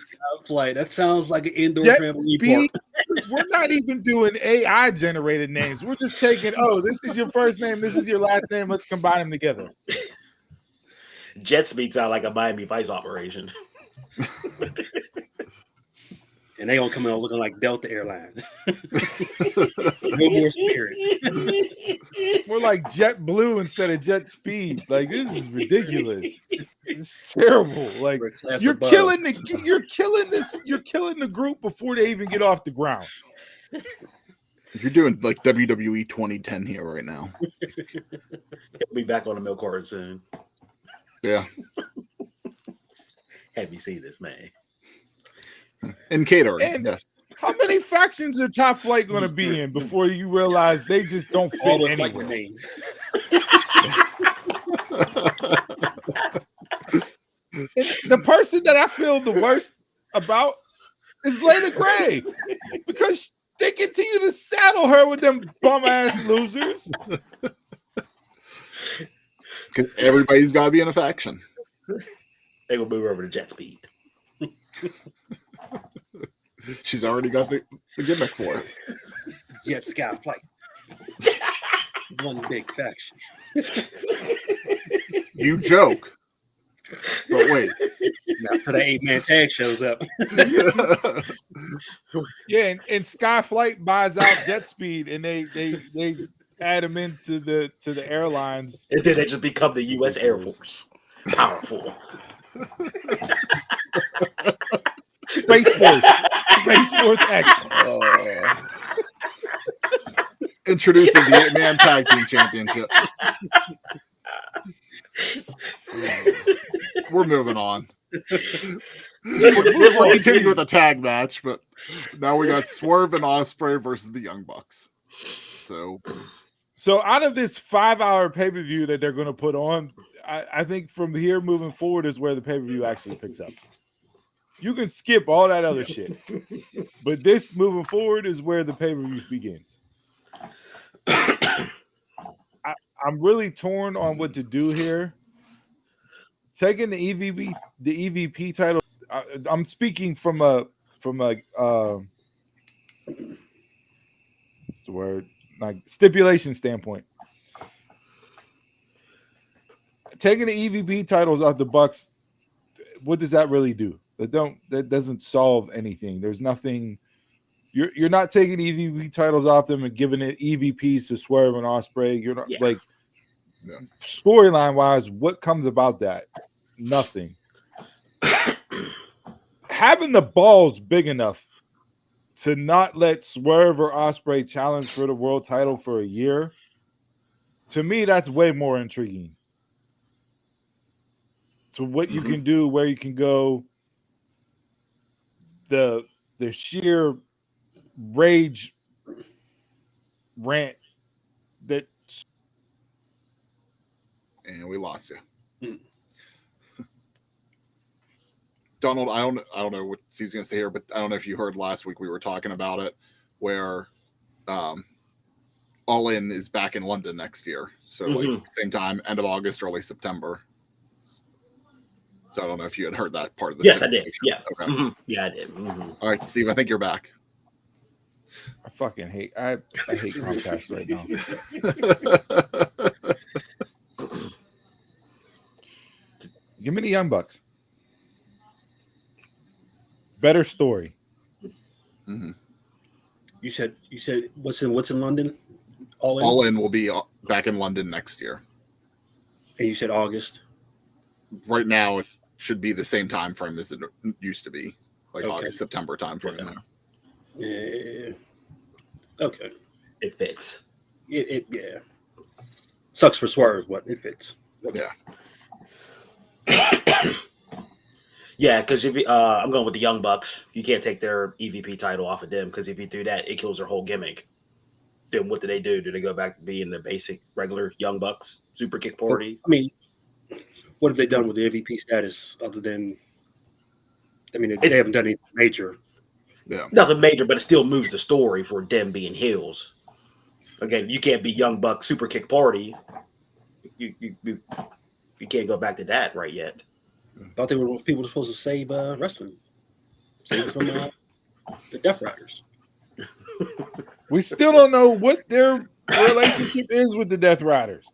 That sounds like an indoor Jet trampoline Speed, park. we're not even doing AI generated names. We're just taking, this is your first name, this is your last name. Let's combine them together. Jet Speed sound like a Miami Vice operation. And they gonna come out looking like Delta Airlines. No more Spirit. We're like Jet Blue instead of Jet Speed. Like this is ridiculous. It's terrible. Like you're killing the group before they even get off the ground. You're doing like WWE 2010 here right now. He'll be back on the milk carton soon. Yeah. Have you seen this, man? And catering. And yes. how many factions are Top Flight going to be in before you realize they just don't fit anywhere? And the person that I feel the worst about is Layla Gray because they continue to saddle her with them bum ass losers. Because everybody's got to be in a faction. They will move over to Jet Speed. She's already got the gimmick for it. Jet Sky Flight. One big faction. You joke. But wait. Now for that 8-man tag shows up. Yeah, and Skyflight buys out Jet Speed and they add them into the airlines. And then they just become the U.S. Air Force. Powerful. Space Force X. Introducing the 8-man tag team championship. We're moving on. We're continuing with a tag match, but now we got Swerve and Ospreay versus the Young Bucks. So out of this 5-hour pay-per-view that they're going to put on, I think from here moving forward is where the pay-per-view actually picks up. You can skip all that other shit, but this moving forward is where the pay-per-view begins. I'm really torn on what to do here. Taking the EVP title. I'm speaking from a what's the word? Like stipulation standpoint. Taking the EVP titles off the Bucks, what does that really do? That doesn't solve anything. There's nothing. You're not taking EVP titles off them and giving it EVPs to Swerve and Ospreay. You're not storyline wise. What comes about that? Nothing. Having the balls big enough to not let Swerve or Ospreay challenge for the world title for a year, to me, that's way more intriguing. To what you can do, where you can go, the sheer rage rant that. And we lost you. Donald, I don't know what he's going to say here, but I don't know if you heard last week we were talking about it, where All In is back in London next year. So like same time, end of August, early September. So I don't know if you had heard that part of the Yes, I did. Yeah. Okay. Mm-hmm. Yeah, I did. Mm-hmm. All right, Steve, I think you're back. I fucking hate. I hate Comcast right now. Give me the Young Bucks. Better story. Mm-hmm. You said what's in London? All in. All In will be back in London next year. And you said August. Right now, it should be the same time frame as it used to be, like Okay. August, September time frame. Yeah. Yeah. Okay. It fits. It yeah. Sucks for Swerve, but it fits. Okay. Yeah. Yeah, because if I'm going with the Young Bucks, you can't take their EVP title off of them because if you do that, it kills their whole gimmick. Then what do they do? Do they go back to being the basic regular Young Bucks super kick party? I mean, what have they done with the MVP status other than? I mean, they haven't done anything major. Yeah. Nothing major, but it still moves the story for them being heels. Again, you can't be Young Bucks super kick party. You can't go back to that right yet. Thought people were supposed to save wrestling, save it from the Death Riders. We still don't know what their relationship is with the Death Riders.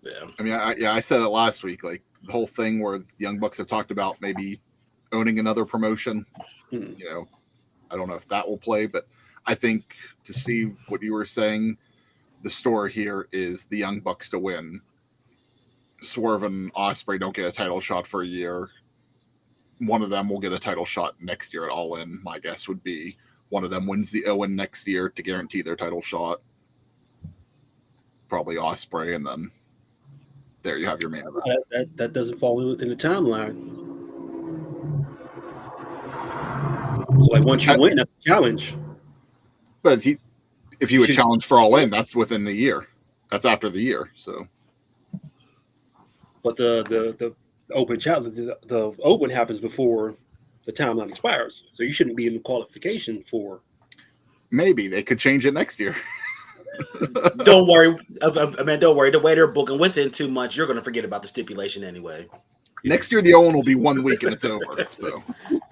Yeah. I mean, I said it last week. Like the whole thing where the Young Bucks have talked about maybe owning another promotion. Hmm. You know, I don't know if that will play, but I think to see what you were saying, the story here is the Young Bucks to win. Swerve and Ospreay don't get a title shot for a year. One of them will get a title shot next year at All In. My guess would be one of them wins the Owen next year to guarantee their title shot. Probably Ospreay, and then there you have your main event. That doesn't fall within the timeline. So like once you win, that's a challenge. But if you would challenge for All In, that's within the year. That's after the year. So, but the open challenge, the open happens before the timeline expires, so you shouldn't be in the qualification for. Maybe they could change it next year. Don't worry. I mean, don't worry. The way they're booking within 2 months, you're going to forget about the stipulation anyway. Next year, the Owen will be 1 week and it's over. So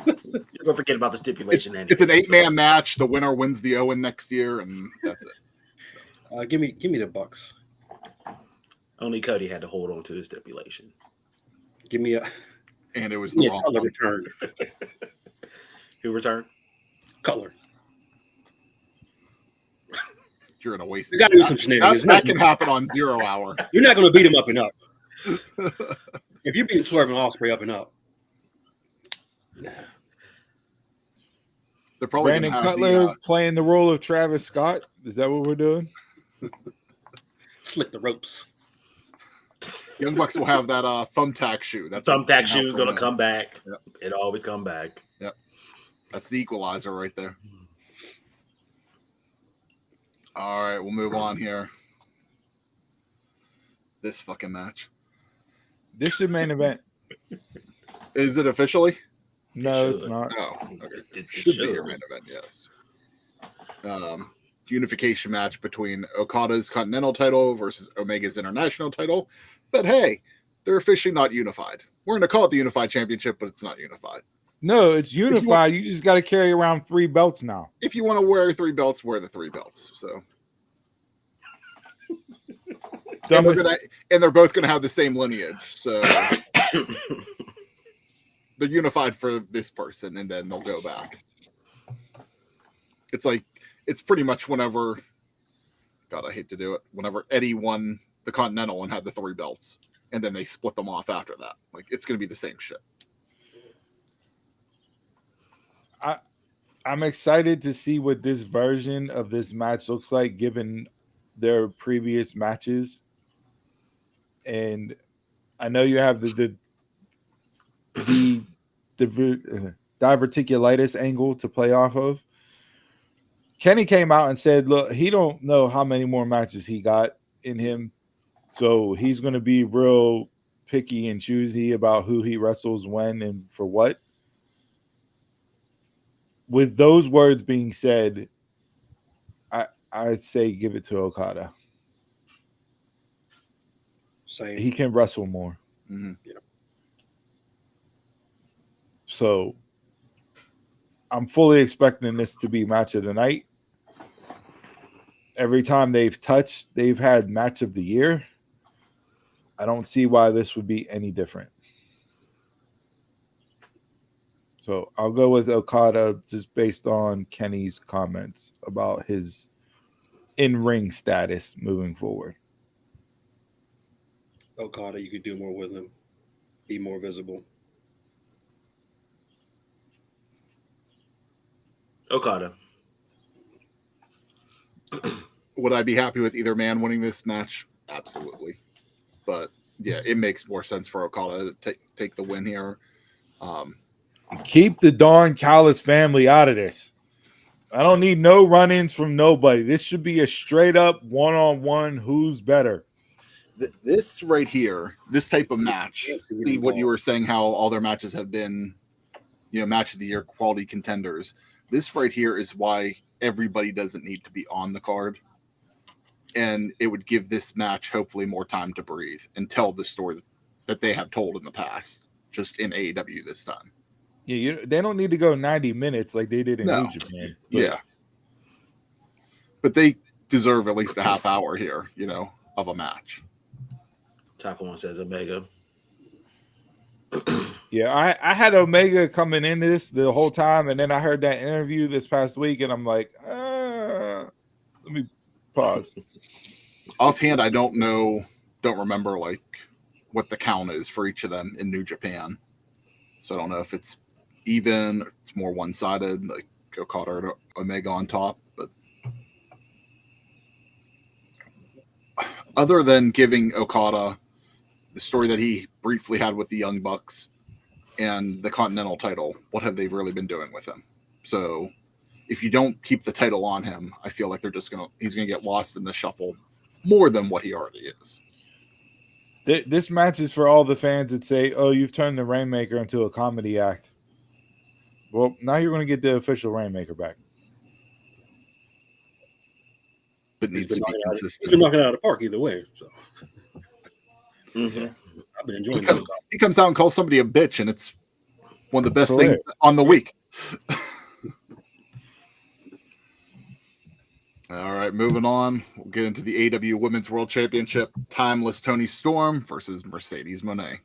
you're going to forget about the stipulation anyway. It's an 8-man match. The winner wins the Owen next year, and that's it. So. Give me the Bucks. Only Cody had to hold on to his stipulation. Give me a. And it was the wrong Cutler return. Who returned? Cutler. You're gonna waste. There got to be some shenanigans. That can happen on 0 hour. You're not going to beat him up and up. If you beat Swerve and Ospreay up and up, they're probably Brandon Cutler playing the role of Travis Scott. Is that what we're doing? Slick the ropes. Young Bucks will have that thumbtack shoe. That thumbtack shoe is going to come back. Yep. It always come back. Yep, that's the equalizer right there. All right, we'll move on here. This fucking match. This is your main event. Is it officially? No, it's not. Oh, okay. It should be your main event, yes. Unification match between Okada's Continental title versus Omega's International title. But hey, they're officially not unified. We're going to call it the Unified Championship, but it's not unified. No, it's unified. You just got to carry around 3 belts now. If you want to wear 3 belts, wear the 3 belts. So, and they're both going to have the same lineage. So they're unified for this person, and then they'll go back. It's pretty much whenever. God, I hate to do it. Whenever Eddie won the Continental and had the 3 belts, and then they split them off after that. Like, it's going to be the same shit. I'm excited to see what this version of this match looks like, given their previous matches. And I know you have the diverticulitis angle to play off of. Kenny came out and said, look, he don't know how many more matches he got in him. So he's going to be real picky and choosy about who he wrestles when and for what. With those words being said, I'd say give it to Okada. Same. He can wrestle more. Mm-hmm. Yeah. So I'm fully expecting this to be match of the night. Every time they've touched, they've had match of the year. I don't see why this would be any different. So I'll go with Okada just based on Kenny's comments about his in-ring status moving forward. Okada, you could do more with him, be more visible. Okada. Would I be happy with either man winning this match? Absolutely. But yeah, it makes more sense for Okada to take the win here. Keep the Don Callis family out of this. I don't need no run-ins from nobody. This should be a straight-up one-on-one who's better. This right here, this type of match, see what you were saying, how all their matches have been, match of the year quality contenders. This right here is why everybody doesn't need to be on the card. And it would give this match hopefully more time to breathe and tell the story that they have told in the past, just in AEW this time. Yeah, they don't need to go 90 minutes like they did in New Japan. Yeah. But they deserve at least a half hour here, of a match. Taco one says Omega. Yeah, I had Omega coming in this the whole time, and then I heard that interview this past week, and I'm like, let me pause. Offhand, I don't remember like what the count is for each of them in New Japan. So I don't know if it's even, it's more one-sided, like Okada or Omega on top. But other than giving Okada the story that he briefly had with the Young Bucks and the Continental title, what have they really been doing with him? So if you don't keep the title on him, I feel like he's gonna get lost in the shuffle more than what he already is. This match is for all the fans that say, "Oh, you've turned the Rainmaker into a comedy act." Well, now you're going to get the official Rainmaker back. But needs to be consistent. He's been knocking it out of the park either way. So Mm-hmm. I've been enjoying it. He comes out and calls somebody a bitch, and it's one of the best things on the week. All right, moving on. We'll get into the AEW Women's World Championship. Timeless Toni Storm versus Mercedes Moné.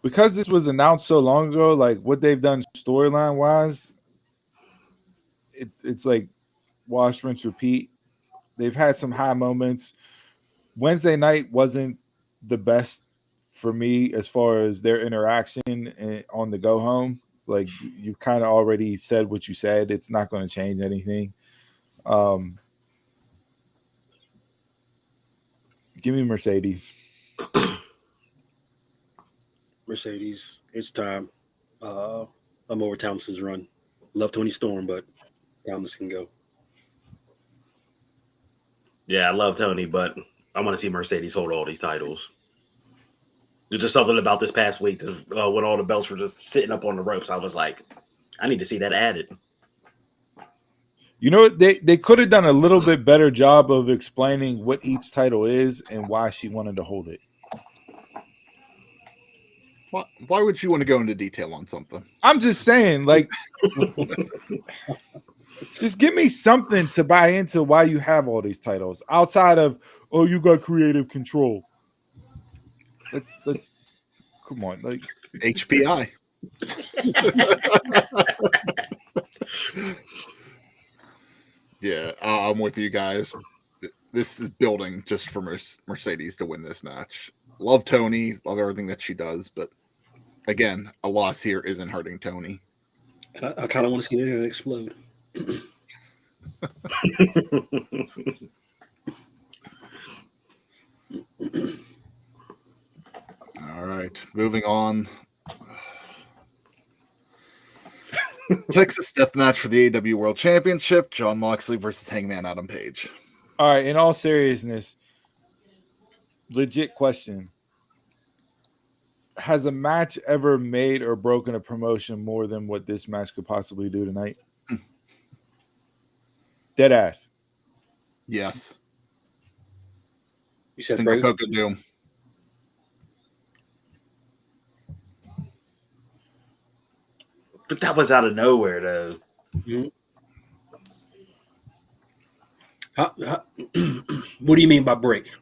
Because this was announced so long ago, like what they've done storyline wise, it's like wash, rinse, repeat. They've had some high moments. Wednesday night wasn't the best for me as far as their interaction on the go home. Like you've kind of already said what you said. It's not going to change anything. Give me Mercedes. Mercedes, it's time. I'm over Townsend's run. Love Toni Storm, but Townsend can go. Yeah, I love Tony, but I want to see Mercedes hold all these titles. There's just something about this past week when all the belts were just sitting up on the ropes. I was like, I need to see that added. You know, they could have done a little bit better job of explaining what each title is and why she wanted to hold it. Why would you want to go into detail on something? I'm just saying, like, just give me something to buy into why you have all these titles outside of, oh, you got creative control. Let's come on, like HPI. Yeah, I'm with you guys. This is building just for Mercedes to win this match. Love Toni, love everything that she does, but again, a loss here isn't hurting Toni. And I kind of want to see it explode. All right, moving on. Texas Death Match for the AEW World Championship. Jon Moxley versus Hangman Adam Page. All right, in all seriousness, legit question. Has a match ever made or broken a promotion more than what this match could possibly do tonight? Dead ass. Yes. You said break Doom. But that was out of nowhere, though. Mm-hmm. What do you mean by break?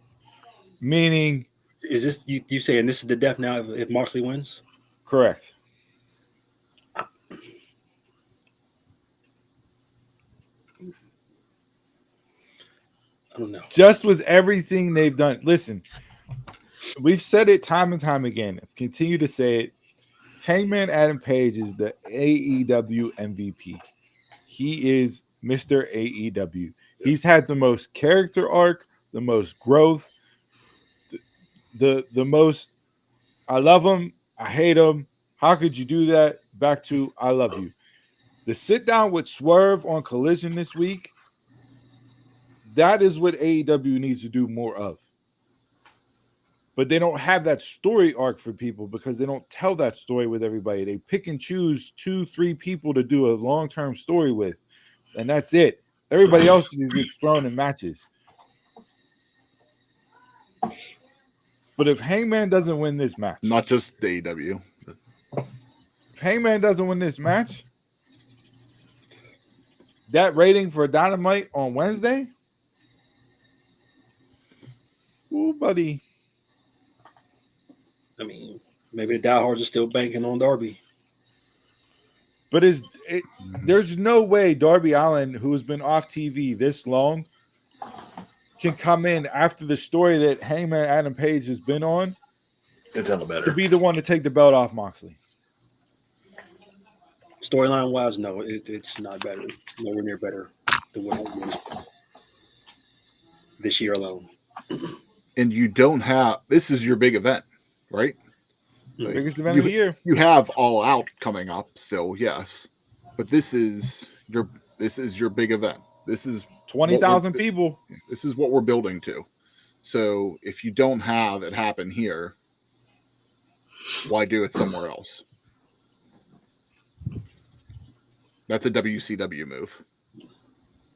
Meaning, Is this you saying this is the death now if Moxley wins? correct. I don't know. Just with everything they've done. Listen, we've said it time and time again. Continue to say it. Hangman Adam Page is the AEW MVP. He is Mr. AEW. He's had the most character arc, the most growth, the most. I love him. I hate him. How could you do that? Back to I love you. The sit down with Swerve on Collision this week. That is what AEW needs to do more of. But they don't have that story arc for people because they don't tell that story with everybody. They pick and choose 2-3 people to do a long-term story with, and that's it. Everybody else gets thrown in matches. But if Hangman doesn't win this match, Not just the AEW. if Hangman doesn't win this match, that rating for Dynamite on Wednesday, ooh, buddy. I mean, maybe the diehards are still banking on Darby. But there's no way Darby Allin, who has been off TV this long, can come in after the story that Hangman Adam Page has been on It's hella better. to be the one to take the belt off Moxley. Storyline wise, no, it's not better. Nowhere near better than what it was this year alone. And you don't have this is your big event, right? Like, Biggest event of the year. You have All Out coming up still, yes. But this is your big event. This is 20,000 people. This is what we're building to. So if you don't have it happen here, why do it somewhere else? That's a WCW move.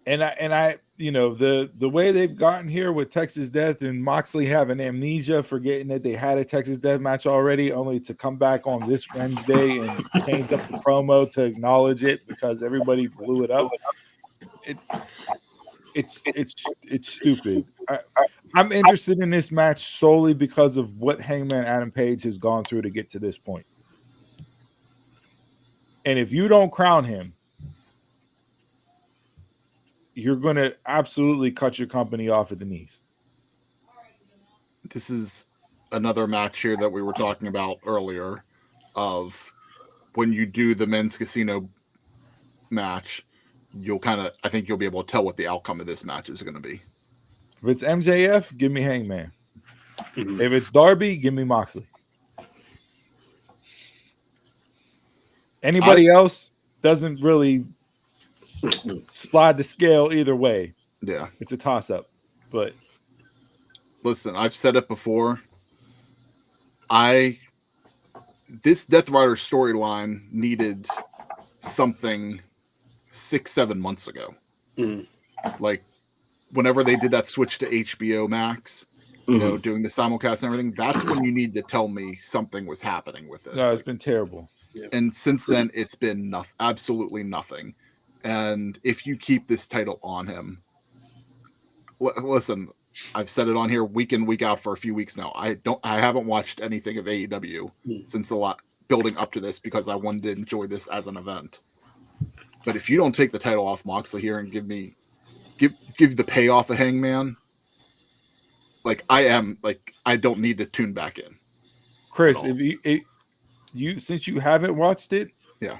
And I the way they've gotten here with Texas Death and Moxley having amnesia, forgetting that they had a Texas Death match already, only to come back on this Wednesday and change up the promo to acknowledge it because everybody blew it up. It's stupid. I'm interested in this match solely because of what Hangman Adam Page has gone through to get to this point. And if you don't crown him, you're going to absolutely cut your company off at the knees. This is another match here that we were talking about earlier of when you do the men's casino match, I think you'll be able to tell what the outcome of this match is going to be. If it's MJF, give me Hangman. If it's Darby, give me Moxley. Anybody else doesn't really slide the scale either way. Yeah. It's a toss-up. But listen, I've said it before. This Death Rider storyline needed something 6-7 months ago. Like whenever they did that switch to HBO Max, doing the simulcast and everything, that's when you need to tell me something was happening with this. no, it's been terrible. And since then, it's been absolutely nothing. And if you keep this title on him, listen, I've said it on here week in, week out for a few weeks now. I haven't watched anything of AEW since the lot building up to this because I wanted to enjoy this as an event. But if you don't take the title off Moxley here and give the payoff of Hangman, I don't need to tune back in. Chris, if you since you haven't watched it, yeah,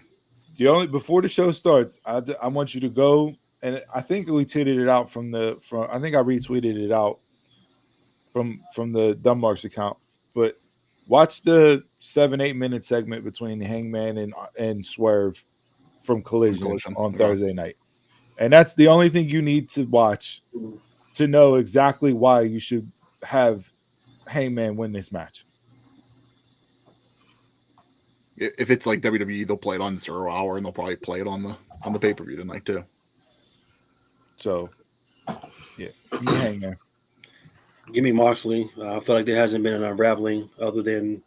before the show starts, I want you to go, and I think we tweeted it out I think I retweeted it out from the Dumbarks account, but watch the 7-8 minute segment between Hangman and Swerve from Collision on Thursday night, and that's the only thing you need to watch to know exactly why you should have Hangman win this match. If it's like WWE, they'll play it on 0 hour and they'll probably play it on the pay-per-view tonight too. So, yeah, Hangman. Give me Moxley. I feel like there hasn't been an unraveling other than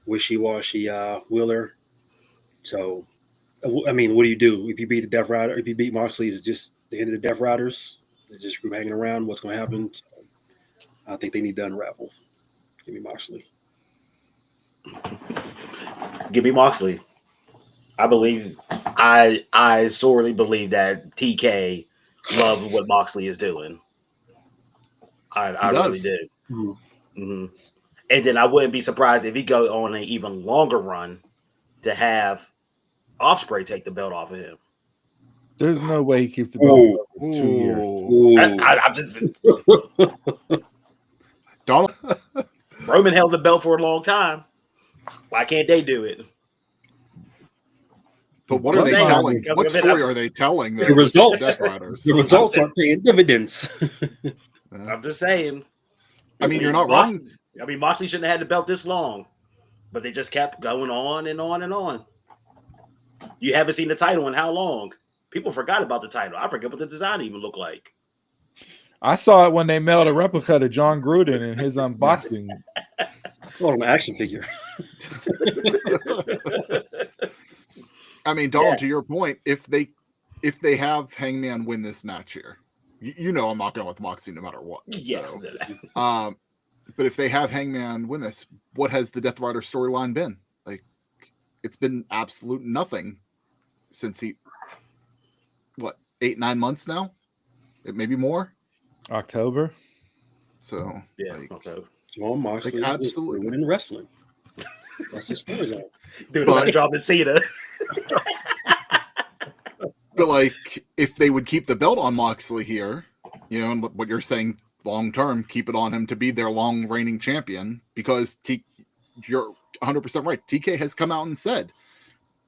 wishy-washy Wheeler. So, I mean, what do you do if you beat the Death Rider? If you beat Moxley, is it just the end of the Death Riders? Is this group hanging around? What's going to happen? So I think they need to unravel. Give me Moxley. Give me Moxley. I sorely believe that TK loves what Moxley is doing. I really do. Mm-hmm. Mm-hmm. And then I wouldn't be surprised if he goes on an even longer run to have Ospreay take the belt off of him. There's no way he keeps the belt for 2 years. I'm just Donald, Roman held the belt for a long time. Why can't they do it? but what are they Bloodline telling? is- What story are they telling? The results. Death Riders. The results aren't paying dividends. I'm just saying. I mean, you're not Moxley, wrong. I mean, Moxley shouldn't have had the belt this long, but they just kept going on and on and on. You haven't seen the title in how long? People forgot about the title. I forget what the design even looked like. I saw it when they mailed a replica to John Gruden in his unboxing. Oh, an action figure. I mean, Donald, to your point, if they have Hangman win this match here, you know I'm not going with Moxley no matter what. Yeah. So, but if they have Hangman win this, what has the Death Rider storyline been? Like, it's been absolute nothing since 8-9 months now, maybe more. October. So Yeah. like, Okay. John Moxley Like, absolutely. is winning wrestling. That's his storyline. Dude, But- I'm dropping Cena. but like, if they would keep the belt on Moxley here, and what you're saying long term, keep it on him to be their long reigning champion, because you're 100% right. TK has come out and said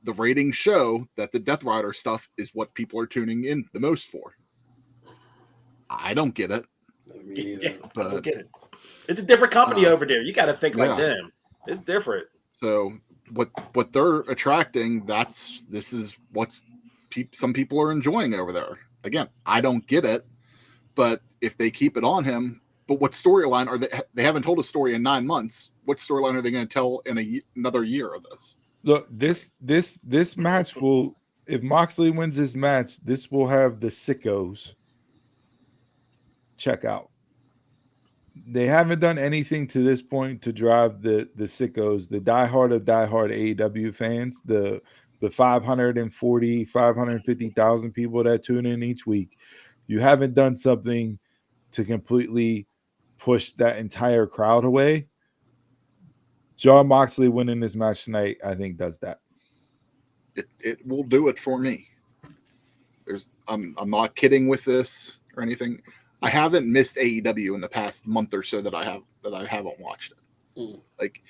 the ratings show that the Death Rider stuff is what people are tuning in the most for. I don't get it. I mean, Yeah, I but- don't get it. It's a different company over there. You got to think like yeah. them. It's different. So what they're attracting, this is what some people are enjoying over there. Again, I don't get it, but if they keep it on him, but what storyline are they haven't told a story in 9 months. What storyline are they going to tell in another year of this? Look, this match will, if Moxley wins this match, this will have the sickos check out. They haven't done anything to this point to drive the sickos, the diehard of diehard AEW fans, the 550,000 people that tune in each week. You haven't done something to completely push that entire crowd away. John Moxley winning this match tonight, I think, does that. It will do it for me. I'm not kidding with this or anything. I haven't missed AEW in the past month or so that I haven't watched it. Like,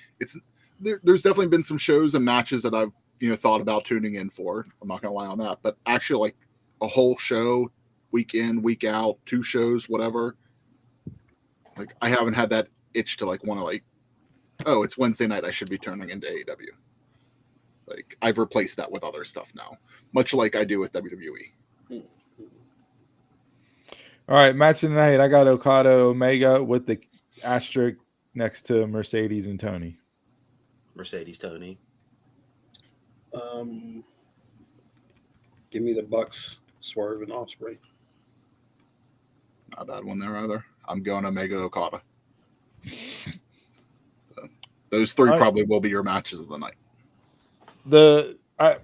there's definitely been some shows and matches that I've thought about tuning in for. I'm not gonna lie on that, but actually, like, a whole show, week in, week out, 2 shows, whatever. Like, I haven't had that itch to want to oh, it's Wednesday night, I should be turning into AEW. Like, I've replaced that with other stuff now, much like I do with WWE. All right, match of the night. I got Okada Omega with the asterisk next to Mercedes and Tony. Mercedes Tony. Give me the Bucks, Swerve, and Ospreay. Not a bad one there either. I'm going Omega Okada. So those 3 All right. probably will be your matches of the night. I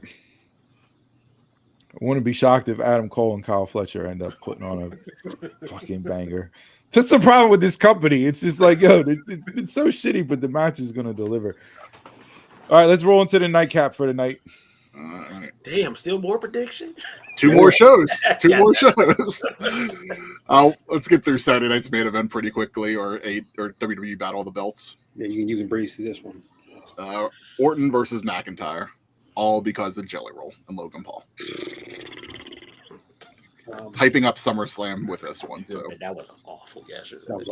wouldn't be shocked if Adam Cole and Kyle Fletcher end up putting on a fucking banger. That's the problem with this company. It's just like, it's so shitty, but the match is going to deliver. All right, let's roll into the nightcap for the night. All right. Damn, still more predictions? 2 more shows. 2 Yeah. more shows. Let's get through Saturday night's main event pretty quickly, or WWE Battle of the Belts. Yeah, you can breeze through this one. Orton versus McIntyre, all because of Jelly Roll and Logan Paul. Hyping up SummerSlam with this one. So That was awful yesterday. That was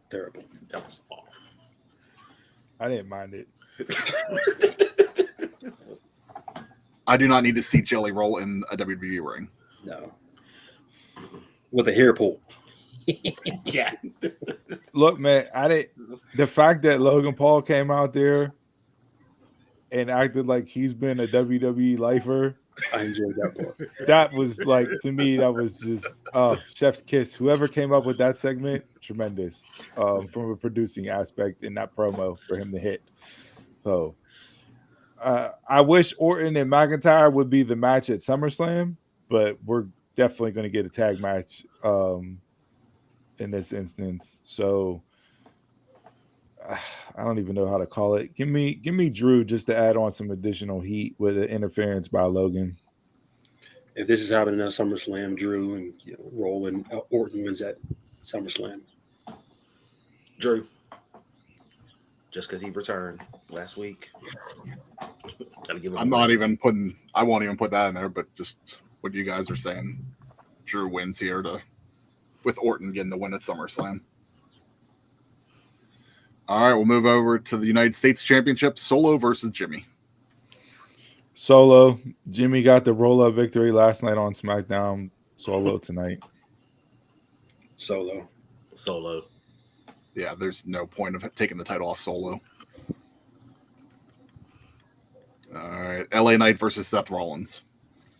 terrible. That was awful. I didn't mind it. I do not need to see Jelly Roll in a WWE ring. No. With a hair pull. Yeah. Look, man, the fact that Logan Paul came out there and acted like he's been a WWE lifer I enjoyed that part. That was like, to me, that was just chef's kiss. Whoever came up with that segment, tremendous. From a producing aspect in that promo for him to hit. So I wish Orton and McIntyre would be the match at SummerSlam, but we're definitely going to get a tag match in this instance. So I don't even know how to call it. Give me Drew just to add on some additional heat with an interference by Logan. If this is happening at SummerSlam, Drew and Roland Orton wins at SummerSlam. Drew. Just because he returned last week. Gotta give him I'm not even putting. I won't even put that in there. But just what you guys are saying, Drew wins here with Orton getting the win at SummerSlam. All right, we'll move over to the United States Championship. Solo versus Jimmy. Solo. Jimmy got the roll-up victory last night on SmackDown. Solo tonight. Solo. Yeah, there's no point of taking the title off Solo. All right, LA Knight versus Seth Rollins.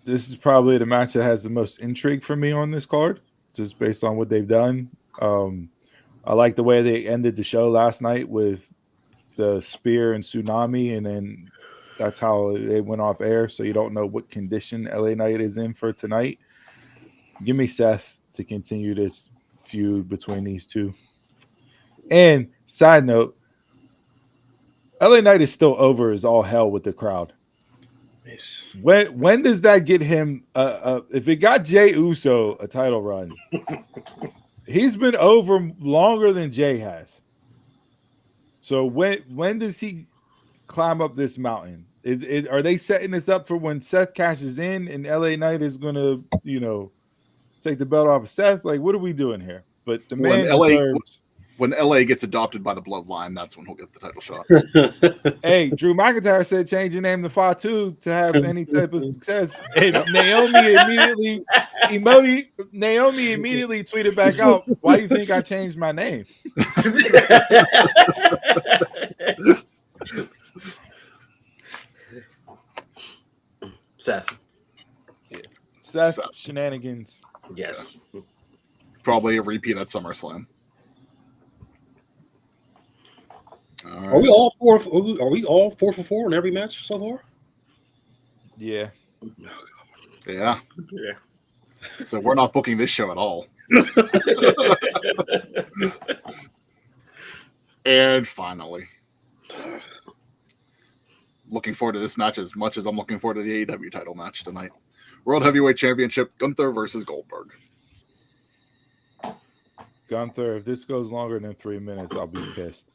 This is probably the match that has the most intrigue for me on this card, just based on what they've done. I like the way they ended the show last night with the spear and tsunami, and then that's how they went off air. So you don't know what condition LA Knight is in for tonight. Give me Seth to continue this feud between these two. And side note, LA Knight is still over as all hell with the crowd. Yes. When does that get him? If it got Jey Uso a title run, he's been over longer than Jey has. So when does he climb up this mountain? Are they setting this up for when Seth cashes in and LA Knight is going to take the belt off of Seth? Like, what are we doing here? But the man deserves. When LA gets adopted by the bloodline, that's when he'll get the title shot. Hey, Drew McIntyre said change your name to Fatu to have any type of success. And Naomi immediately tweeted back out, why do you think I changed my name? Seth shenanigans. Yes. Yeah. Probably a repeat at SummerSlam. Right. Are we all 4 for 4 in every match so far? Yeah. Yeah. So we're not booking this show at all. And finally, looking forward to this match as much as I'm looking forward to the AEW title match tonight. World Heavyweight Championship, Gunther versus Goldberg. Gunther, if this goes longer than 3 minutes, I'll be pissed.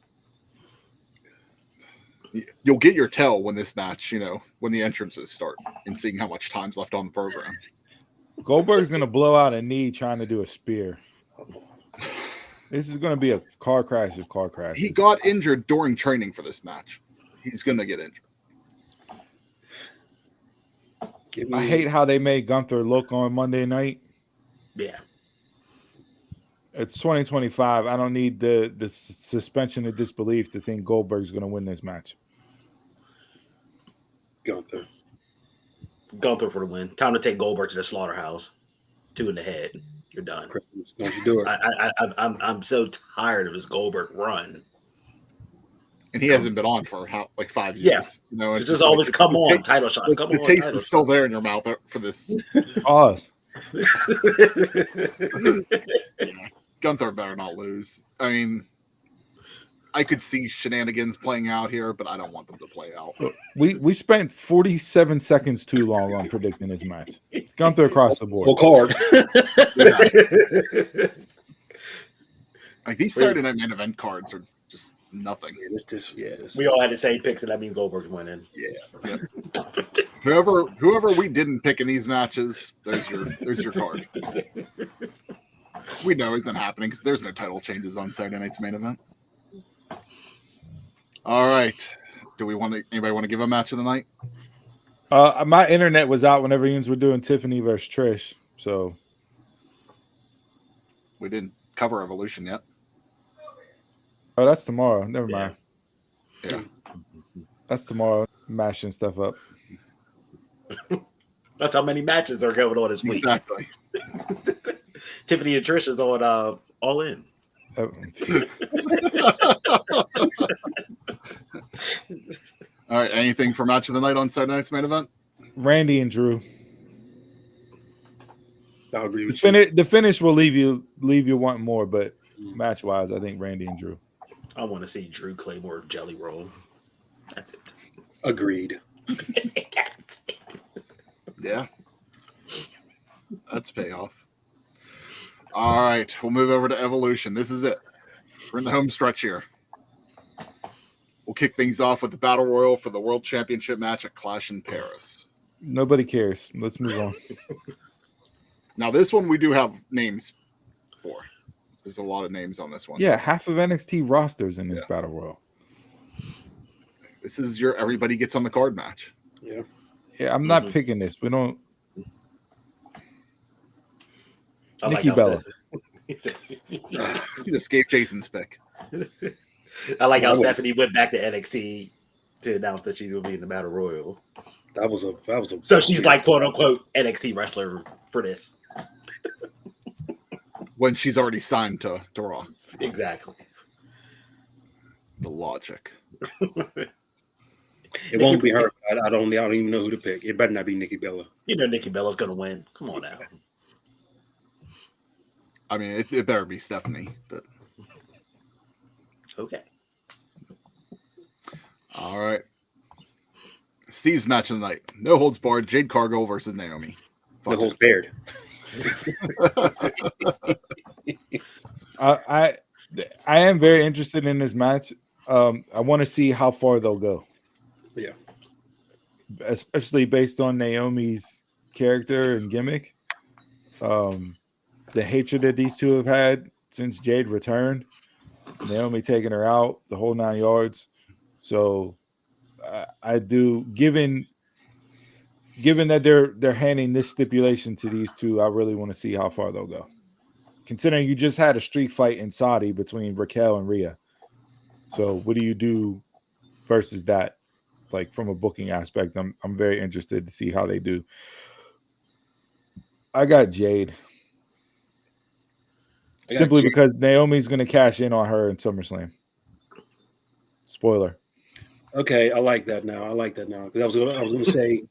You'll get your tell when this match, when the entrances start and seeing how much time's left on the program. Goldberg's going to blow out a knee trying to do a spear. This is going to be a car crash of car crashes. He got injured during training for this match. He's going to get injured. I hate how they made Gunther look on Monday night. Yeah. It's 2025. I don't need the suspension of disbelief to think Goldberg's going to win this match. Gunther for the win. Time to take Goldberg to the slaughterhouse. 2 in the head. You're done. Don't you do it? I'm so tired of this Goldberg run. And he hasn't been on for 5 years. Yeah. It's just always come on, title shot. Come on. The taste is still there in your mouth for this. Pause. Gunther better not lose. I mean, I could see shenanigans playing out here, but I don't want them to play out. We spent 47 seconds too long on predicting this match. It's Gunther across the board. Full card. Yeah. Like these Saturday Night Main Event cards are just nothing. We all had the same picks, and that means Goldberg's winning. Yeah. Whoever we didn't pick in these matches, there's your card. We know isn't happening because there's no title changes on Saturday Night's Main Event. All right. Anybody want to give a match of the night? My internet was out whenever you were doing Tiffany versus Trish, so we didn't cover Evolution yet. Oh, that's tomorrow. Never mind. Yeah. That's tomorrow. Mashing stuff up. That's how many matches are going on this week. Exactly. Tiffany and Trish is on All In. Uh, All right. Anything for match of the night on Saturday night's main event? Randy and Drew. I'll agree with you. The finish will leave you wanting more, but match wise, I think Randy and Drew. I want to see Drew Claymore Jelly Roll. That's it. Agreed. Yeah. That's payoff. All right. We'll move over to Evolution. This is it. We're in the home stretch here. We'll kick things off with the Battle Royal for the World Championship match at Clash in Paris. Nobody cares. Let's move on. Now, this one we do have names for. There's a lot of names on this one. Yeah, half of NXT rosters in this Battle Royal. This is your everybody gets on the card match. Yeah. Yeah, I'm not picking this. We don't. Nikki how Bella. You just gave Jason's pick. I like how Stephanie went back to NXT to announce that she's going to be in the Battle Royal. That was a. So she's like quote unquote NXT wrestler for this. When she's already signed to Raw. Exactly. The logic. It won't be her. I don't even know who to pick. It better not be Nikki Bella. You know Nikki Bella's going to win. Come on now. I mean, it better be Stephanie, but Okay. all right. Steve's match of the night. No holds barred. Jade Cargill versus Naomi. No holds barred. I am very interested in this match. I want to see how far they'll go. Yeah. Especially based on Naomi's character and gimmick. The hatred that these two have had since Jade returned. Naomi taking her out, the whole 9 yards. So I do, given that they're handing this stipulation to these two, I really want to see how far they'll go. Considering you just had a street fight in Saudi between Raquel and Rhea. So what do you do versus that? Like from a booking aspect, I'm very interested to see how they do. I got Jade. Simply because Naomi's going to cash in on her in SummerSlam. Spoiler. Okay, I like that now. Because I was going to say,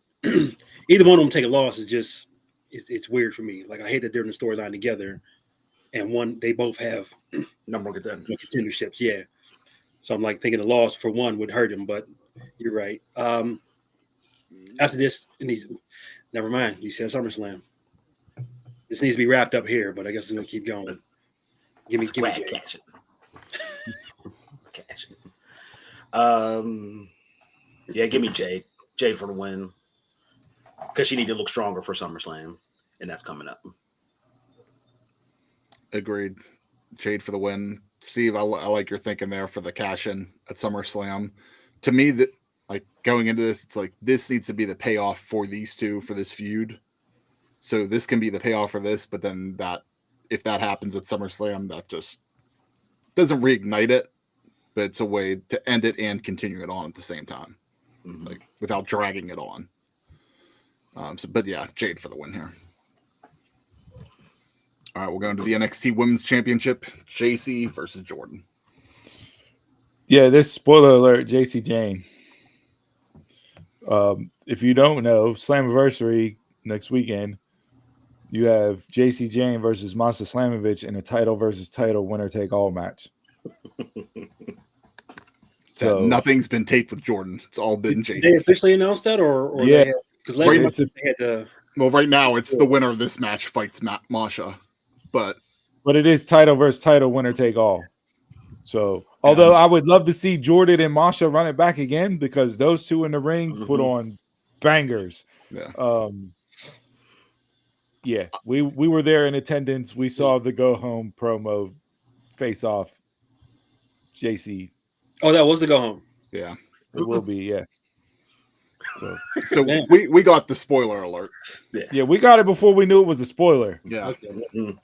either one of them take a loss is just it's weird for me. Like I hate that they're in the storyline together, and they both have number one contenderships. Yeah, so I'm like thinking a loss for one would hurt him, but you're right. After this, never mind. You said SummerSlam. This needs to be wrapped up here, but I guess it's going to keep going. Give me Jade. Cash it. Yeah, give me Jade. Jade for the win. Because she need to look stronger for SummerSlam, and that's coming up. Agreed. Jade for the win. Steve, I like your thinking there for the cash in at SummerSlam. To me, that like going into this, it's like this needs to be the payoff for these two for this feud. So this can be the payoff for this, but then if that happens at SummerSlam, that just doesn't reignite it, but it's a way to end it and continue it on at the same time, like without dragging it on. But yeah, Jade for the win here. All right, we'll go into the NXT Women's Championship, JC versus Jordan. Yeah, this spoiler alert, JC Jane. If you don't know, Slammiversary next weekend, you have JC Jane versus Masha Slamovich in a title versus title winner take all match. So nothing's been taped with Jordan. It's all been JC. They officially announced that, or yeah, because last month they had to. Well, right now it's the winner of this match fights Masha, but it is title versus title winner take all. So although I would love to see Jordan and Masha run it back again because those two in the ring put on bangers. Yeah. Yeah, we were there in attendance. We saw the go home promo face off. JC. Oh, that was the go home. Yeah, it will be. Yeah. So we got the spoiler alert. Yeah, we got it before we knew it was a spoiler. Yeah. Okay.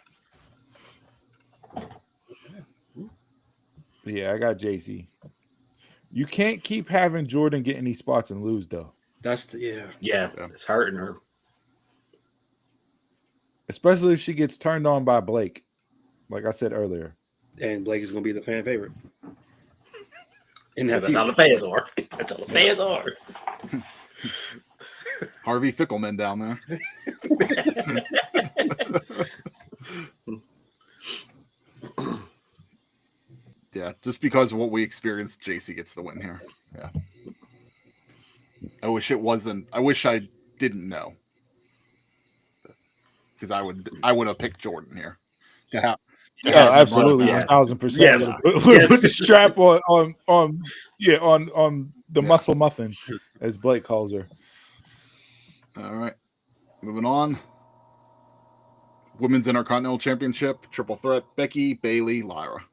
Yeah, I got JC. You can't keep having Jordan get in these spots and lose though. That's yeah, it's hurting her. especially if she gets turned on by Blake, like I said earlier. And Blake is going to be the fan favorite. In that That's how the fans are. That's how the fans are. Harvey Fickleman down there. Yeah, just because of what we experienced, JC gets the win here. Yeah. I wish it wasn't. I wish I didn't know. Because I would have picked Jordan here. Yeah, Yes, absolutely, yeah. 1000%. Yeah. With the strap on the muscle muffin, as Blake calls her. All right, moving on. Women's Intercontinental Championship, triple threat: Becky, Bayley, Lyra.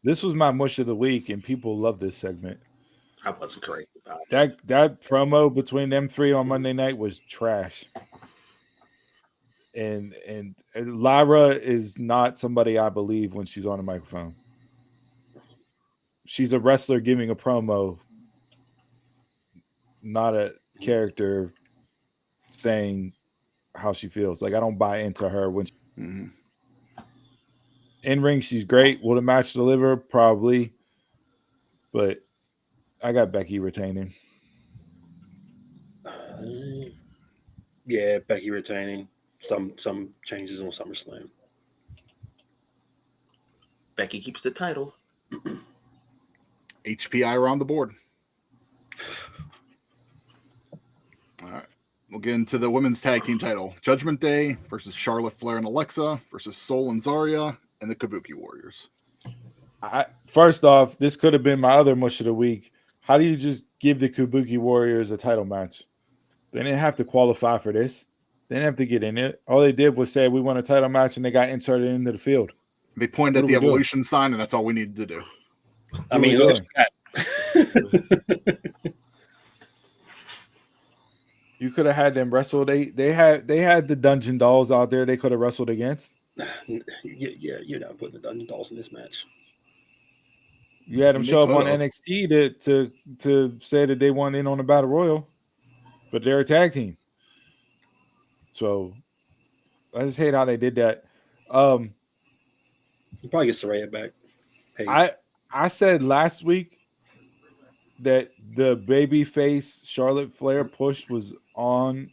This was my mush of the week, and people love this segment. I wasn't crazy about it. That promo between them three on Monday night was trash. And Lyra is not somebody I believe when she's on a microphone. She's a wrestler giving a promo, not a character saying how she feels. Like, I don't buy into her when in ring she's great. Will the match deliver? Probably. But I got Becky retaining. Yeah, Becky retaining. Some changes on SummerSlam. Becky keeps the title. HPI are on the board. All right. We'll get into the women's tag team title. Judgment Day versus Charlotte Flair and Alexa versus Sol and Zarya and the Kabuki Warriors. First off, this could have been my other mush of the week. How do you just give the Kabuki Warriors a title match? They didn't have to qualify for this. They didn't have to get in it. All they did was say, we want a title match, and they got inserted into the field. They pointed at the Evolution sign, and that's all we needed to do. I mean, look at you could have had them wrestle. They had the Dungeon Dolls out there they could have wrestled against. Yeah, you're not putting the Dungeon Dolls in this match. You had them show up on NXT to say that they won in on the Battle Royal, but they're a tag team. So I just hate how they did that. You probably get Saraya back. I said last week that the babyface Charlotte Flair push was on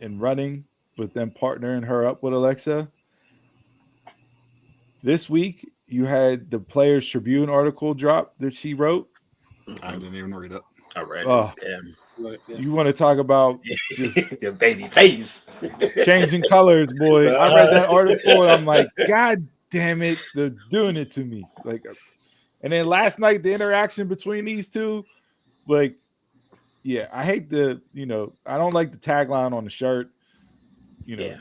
and running with them partnering her up with Alexa. This week, you had the Players Tribune article drop that she wrote. I didn't even read it. I read it. You want to talk about just your baby face changing colors, boy. I read that article and I'm like, God damn it, they're doing it to me. Like, and then last night, the interaction between these two, like, yeah, I hate I don't like the tagline on the shirt, but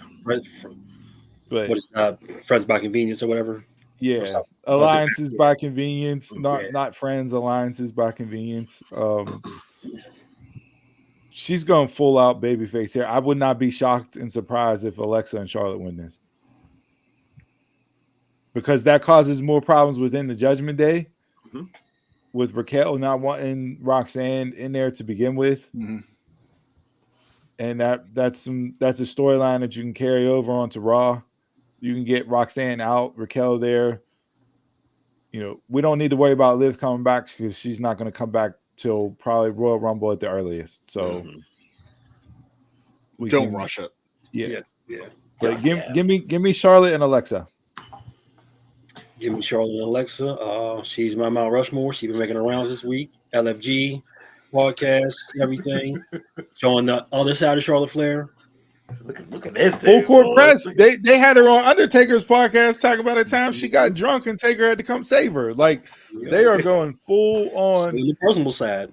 what is friends by convenience or whatever? Yeah, alliances by convenience, not friends. Alliances by convenience. She's going full out babyface here. I would not be shocked and surprised if Alexa and Charlotte win this, because that causes more problems within the Judgment Day, with Raquel not wanting Roxanne in there to begin with, and that's a storyline that you can carry over onto Raw. You can get Roxanne out, Raquel there. We don't need to worry about Liv coming back because she's not going to come back till probably Royal Rumble at the earliest. So we don't rush it. Yeah. But give me Charlotte and Alexa. Give me Charlotte and Alexa. She's my Mount Rushmore. She's been making her rounds this week. LFG podcast, everything. Showing the other side of Charlotte Flair. Look at this. Full court press. They had her on Undertaker's podcast talking about a time she got drunk and Taker had to come save her. Like, they are going full on the personal side.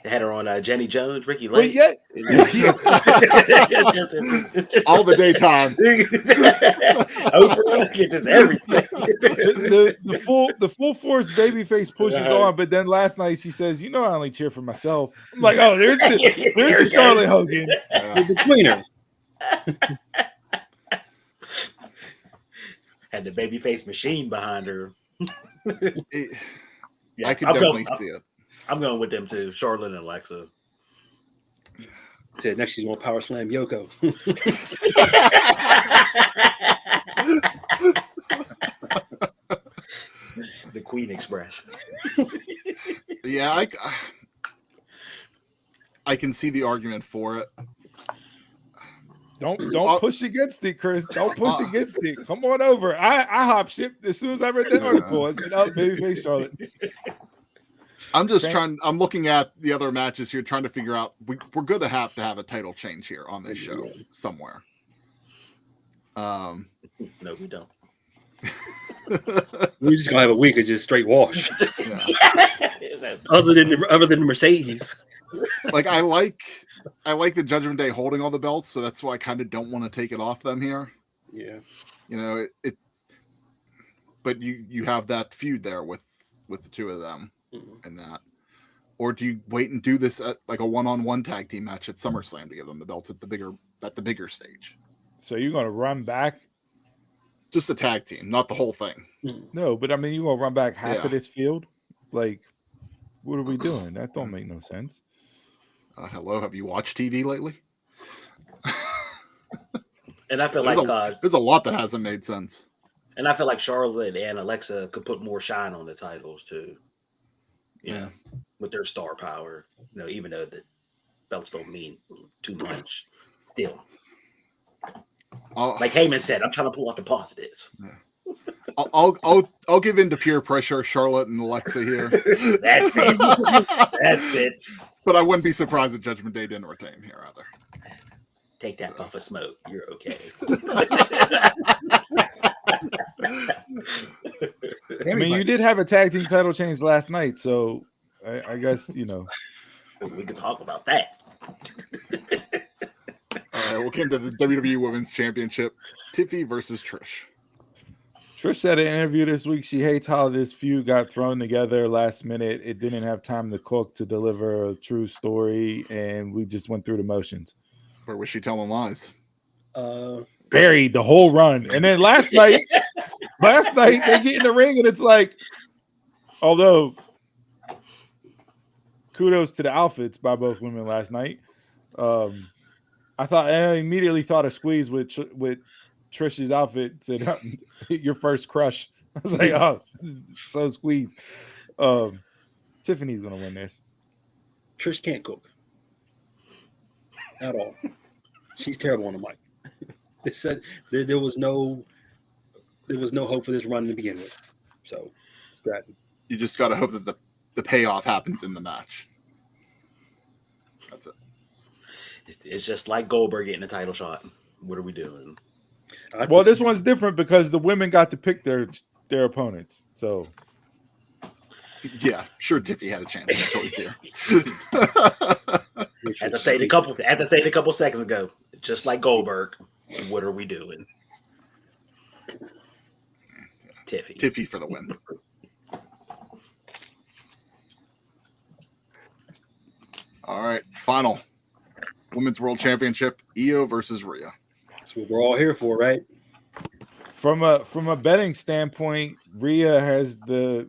They had her on Jenny Jones, Ricky Lake. All the daytime. Oprah, just everything. The full force babyface pushes on, but then last night she says, I only cheer for myself. I'm like, oh, there's the Charlotte Hogan. The cleaner. Had the babyface machine behind her. I could definitely see it. I'm going with them too, Charlotte and Alexa. Said next she's gonna power slam Yoko. The Queen Express. Yeah, I can see the argument for it. Don't push against it, Chris. Don't push against it. Come on over. I hop ship as soon as I read that article. I said, "Oh, babyface Charlotte." I'm just I'm looking at the other matches here, trying to figure out. We're going to have a title change here on this show somewhere. No, we don't. We're just gonna have a week of just straight wash. Yeah. other than the Mercedes. Like I like the Judgment Day holding all the belts, so that's why I kind of don't want to take it off them here. Yeah, you know it but you have that feud there with the two of them, and that. Or do you wait and do this at like a one-on-one tag team match at SummerSlam to give them the belts at the bigger stage? So you're gonna run back? Just a tag team, not the whole thing. No, but I mean, you're gonna run back half of this field? Like, what are we doing? That don't make no sense. Hello, have you watched TV lately? And I feel there's a lot that hasn't made sense. And I feel like Charlotte and Alexa could put more shine on the titles too. You know, with their star power. You know, even though the belts don't mean too much, still. Like Heyman said, I'm trying to pull out the positives. Yeah. I'll give in to peer pressure, Charlotte and Alexa here. That's it. That's it. But I wouldn't be surprised if Judgment Day didn't retain here either. Take that puff of smoke. You're okay. I mean, you did have a tag team title change last night, so I guess, you know. We can talk about that. All right, we'll get into the WWE Women's Championship. Tiffy versus Trish. Trish said in an interview this week she hates how this feud got thrown together last minute. It didn't have time to cook to deliver a true story, and we just went through the motions. Or was she telling lies? Buried the whole run. And then last night they get in the ring and it's like, although kudos to the outfits by both women last night. I immediately thought of Squeeze with Trish's outfit. Said, your first crush. I was like, oh, so Squeeze. Tiffany's going to win this. Trish can't cook. At all. She's terrible on the mic. They said there was no hope for this run to begin with. So, Stratton. You just got to hope that the payoff happens in the match. That's it. It's just like Goldberg getting a title shot. What are we doing? Well, this one's different because the women got to pick their opponents. So, yeah, sure, Tiffy had a chance of choice here. As I said a couple seconds ago, just like Goldberg. What are we doing? Tiffy for the win. All right, final Women's World Championship: Io versus Rhea. That's what we're all here for, right? From a betting standpoint, Rhea has the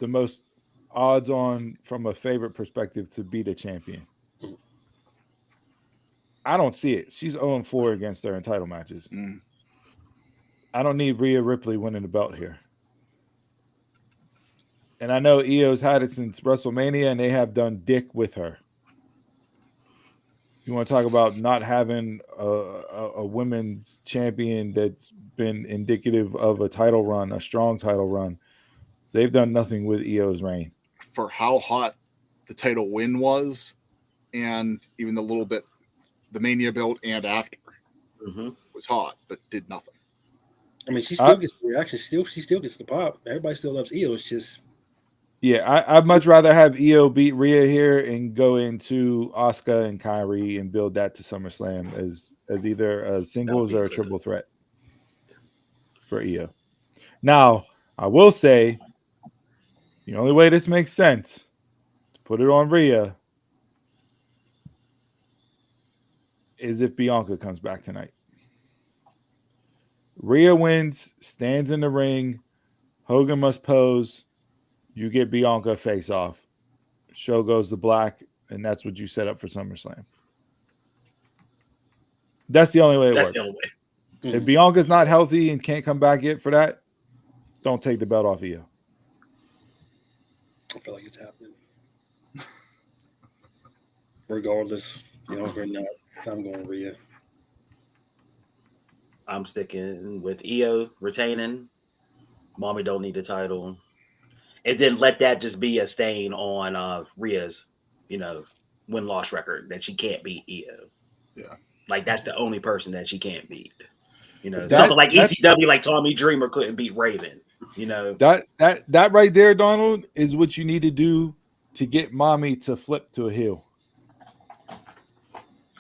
most odds on from a favorite perspective to be the champion. I don't see it. She's 0-4 against her in title matches. I don't need Rhea Ripley winning the belt here. And I know Io's had it since WrestleMania, and they have done dick with her. You want to talk about not having a women's champion that's been indicative of a title run, a strong title run. They've done nothing with Io's reign. For how hot the title win was, and even the little bit the Mania build and after was hot, but did nothing. I mean, she still gets the reaction. She still gets the pop. Everybody still loves Io. It's just, yeah, I'd much rather have Io beat Rhea here and go into Asuka and Kyrie and build that to SummerSlam as either a singles or a triple threat for Io. Now, I will say the only way this makes sense to put it on Rhea is if Bianca comes back tonight. Rhea wins, stands in the ring. Hogan must pose. You get Bianca face off. show goes to black, and that's what you set up for SummerSlam. That's the only way it That's works. the only way. If Bianca's not healthy and can't come back yet for that, don't take the belt off Io. I feel like it's happening. Regardless, or not, I'm going Rhea. I'm sticking with Io retaining. Mommy don't need the title. And then let that just be a stain on Rhea's, win-loss record that she can't beat Io. Yeah. Like, that's the only person that she can't beat. That- Something like that's- ECW, like Tommy Dreamer couldn't beat Raven. That right there, Donald, is what you need to do to get Mommy to flip to a heel.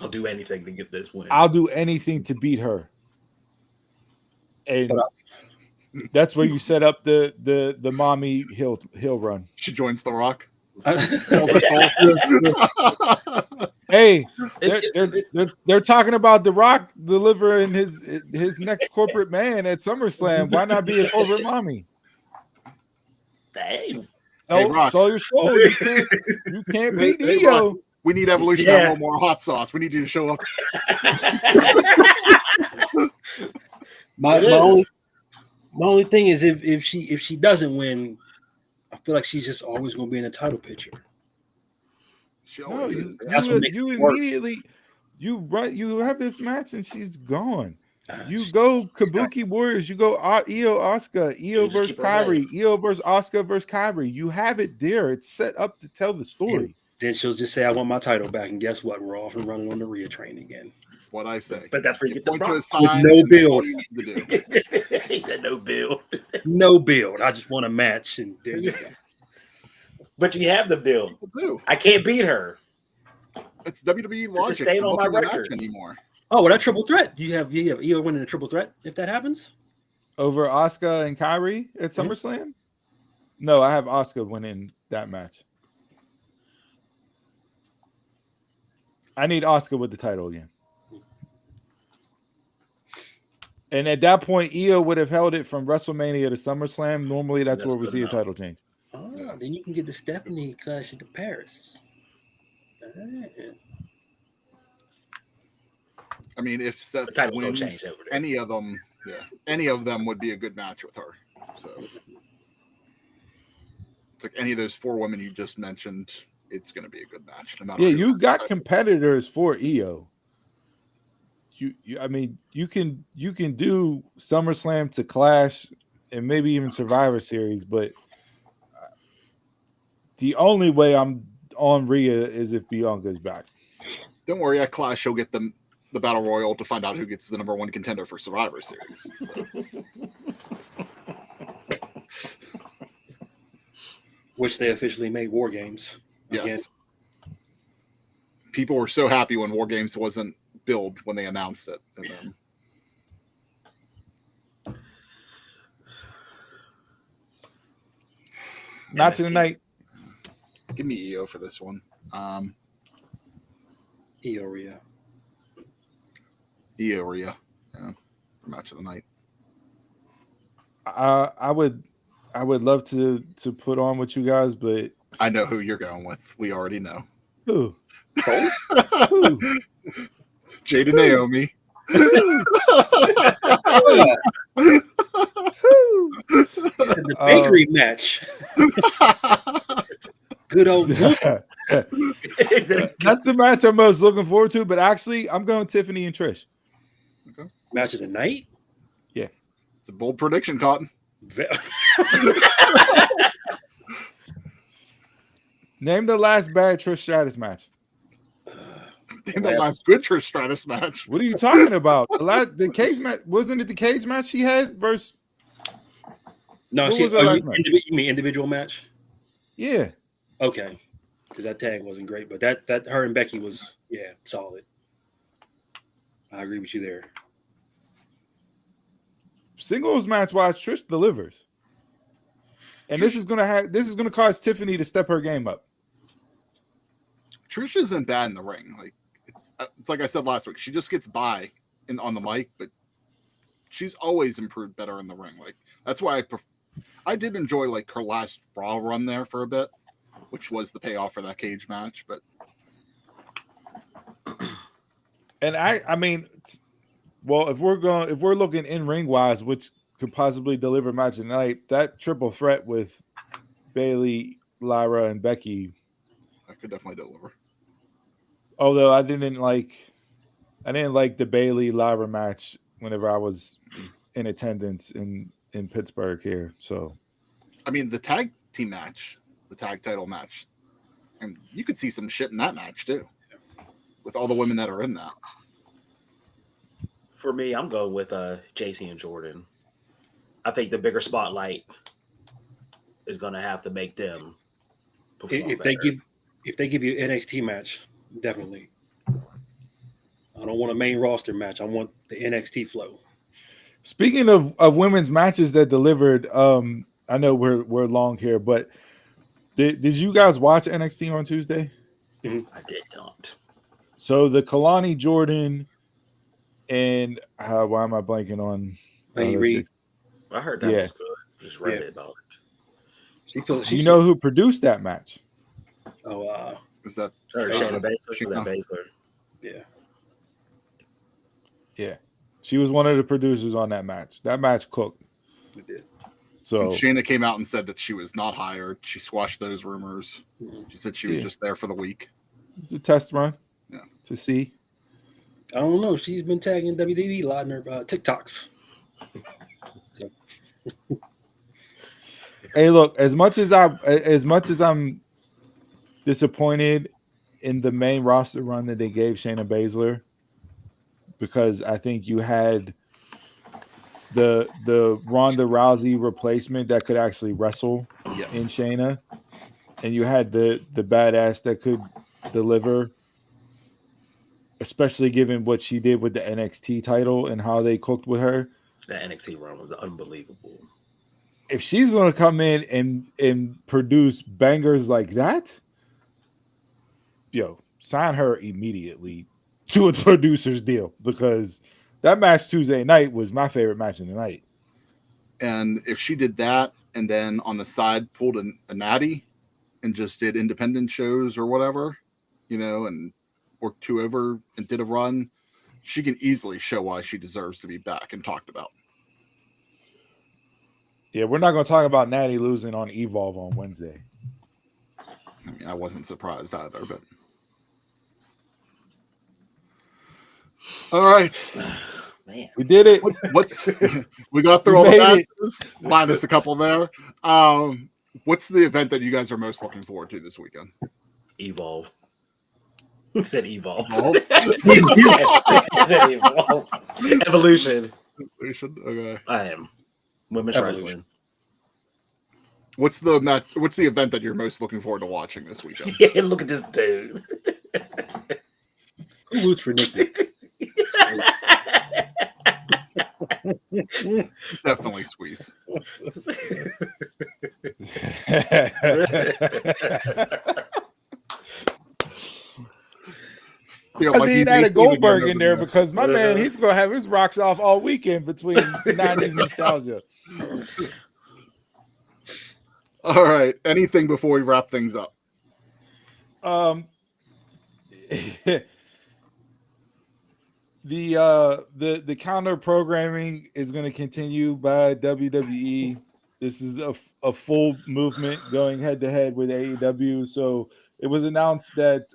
I'll do anything to get this win. I'll do anything to beat her. And that's where you set up the Mommy heel run. She joins The Rock. Hey, they're talking about The Rock delivering his next corporate man at SummerSlam. Why not be a corporate mommy? Hey, So your soul. You can't beat Io. We need Evolution to have a little more hot sauce. We need you to show up. My only thing is if she doesn't win, I feel like she's just always going to be in a title picture. No, That's what makes you it work. immediately you have this match and she's gone. You go Kabuki Warriors, you go Io Asuka, Io just versus keep her Kairi, Io versus Asuka versus Kairi. You have it there. It's set up to tell the story. Then she'll just say, "I want my title back," and guess what? We're off and running on the Rhea train again. What I say. But that's where you get the point to a problem. sign. No and that's build. all you need to do. He said no bill. No build. I just want a match, and there you go. But you have the bill. Do. I can't beat her. It's WWE logic. stain to on book my in the match record. anymore. Oh, well, that triple threat. You have Io winning a triple threat if that happens. Over Asuka and Kairi at SummerSlam? No, I have Asuka winning that match. I need Asuka with the title again. And at that point, Io would have held it from WrestleMania to SummerSlam. Normally, that's where we good see enough. a title change. Oh, then you can get the Stephanie clash into Paris. I mean, if Steph The titles don't wins, change over there. any of them would be a good match with her. So it's like any of those four women you just mentioned, it's going to be a good match. No matter Yeah, who you wins the got title. competitors for Io. I mean, you can do SummerSlam to Clash and maybe even Survivor Series, but the only way I'm on Rhea is if Bianca's back. Don't worry, at Clash she'll get the Battle Royal to find out who gets the number one contender for Survivor Series. So. Which they officially made War Games. Yes. Again. People were so happy when War Games wasn't billed when they announced it. And then, Match of the night. give me Io for this one. Io Rhea. Io Rhea. Yeah, for match of the night. I would love to put on with you guys, but I know who you're going with. We already know. who? Jade and Naomi. The bakery match. Good old. That's the match I'm most looking forward to. But actually, I'm going Tiffany and Trish. Match of the night. It's a bold prediction, Cotton. Name the last bad Trish Stratus match. Damn, that last good Trish Stratus match. What are you talking about? The cage match, wasn't it the cage match she had versus? No, What she. was her last match? You mean individual match? Yeah, Okay, because that tag wasn't great, but that her and Becky was solid. I agree with you there. singles match wise, Trish delivers, and this is gonna cause Tiffany to step her game up. Trish isn't bad in the ring. Like it's like I said last week. She just gets by on the mic, but she's always improved better in the ring. Like that's why I did enjoy like her last Raw run there for a bit. which was the payoff for that cage match. But And I mean, well, if we're looking in ring wise, which could possibly deliver match tonight, that triple threat with Bailey, Lyra, and Becky. I could definitely deliver. Although I didn't like the Bailey Lyra match whenever I was in attendance in Pittsburgh here. So, I mean, the tag team match, the tag title match, and you could see some shit in that match too, with all the women that are in that. For me, I'm going with JC and Jordan. I think the bigger spotlight is going to have to make them perform If better. they give you an NXT match, definitely. I don't want a main roster match. I want the NXT flow. speaking of women's matches that delivered, I know we're long here, but did you guys watch NXT on Tuesday? I did not. So the Kalani Jordan and why am I blanking on Lady Reed. I heard that was good. Just read it about it. Do you know who produced that match? Oh, Was that Shayna Baszler? Yeah. Yeah, she was one of the producers on that match. That match cooked. It did. So and Shayna came out and said that she was not hired. She squashed those rumors. She said she was just there for the week. It's a test run. Yeah. To see. I don't know. She's been tagging WWE a lot in her TikToks. So. Hey, look, as much as I'm disappointed in the main roster run that they gave Shayna Baszler, because I think you had the Ronda Rousey replacement that could actually wrestle in Shayna, and you had the badass that could deliver, especially given what she did with the NXT title and how they cooked with her. That NXT run was unbelievable. If she's going to come in and produce bangers like that, sign her immediately to a producer's deal, because that match Tuesday night was my favorite match of the night. And if she did that and then on the side pulled a natty and just did independent shows or whatever, and worked 2 over and did a run, she can easily show why she deserves to be back and talked about. Yeah, we're not going to talk about Natty losing on Evolve on Wednesday. I mean, I wasn't surprised either, but all right. Man. We did it. We got through all the matches, minus a couple there. What's the event that you guys are most looking forward to this weekend? Evolve. Who said Evolve? Evolve? Evolution. Okay. I am. Women's wrestling. What's the event that you're most looking forward to watching this weekend? Yeah, look at this dude. Who roots for Nikki? Definitely Squeeze. I see that a Goldberg in there because my man, he's going to have his rocks off all weekend between 90s nostalgia. All right. Anything before we wrap things up? The counter programming is going to continue by WWE. This is a full movement going head to head with AEW. So it was announced that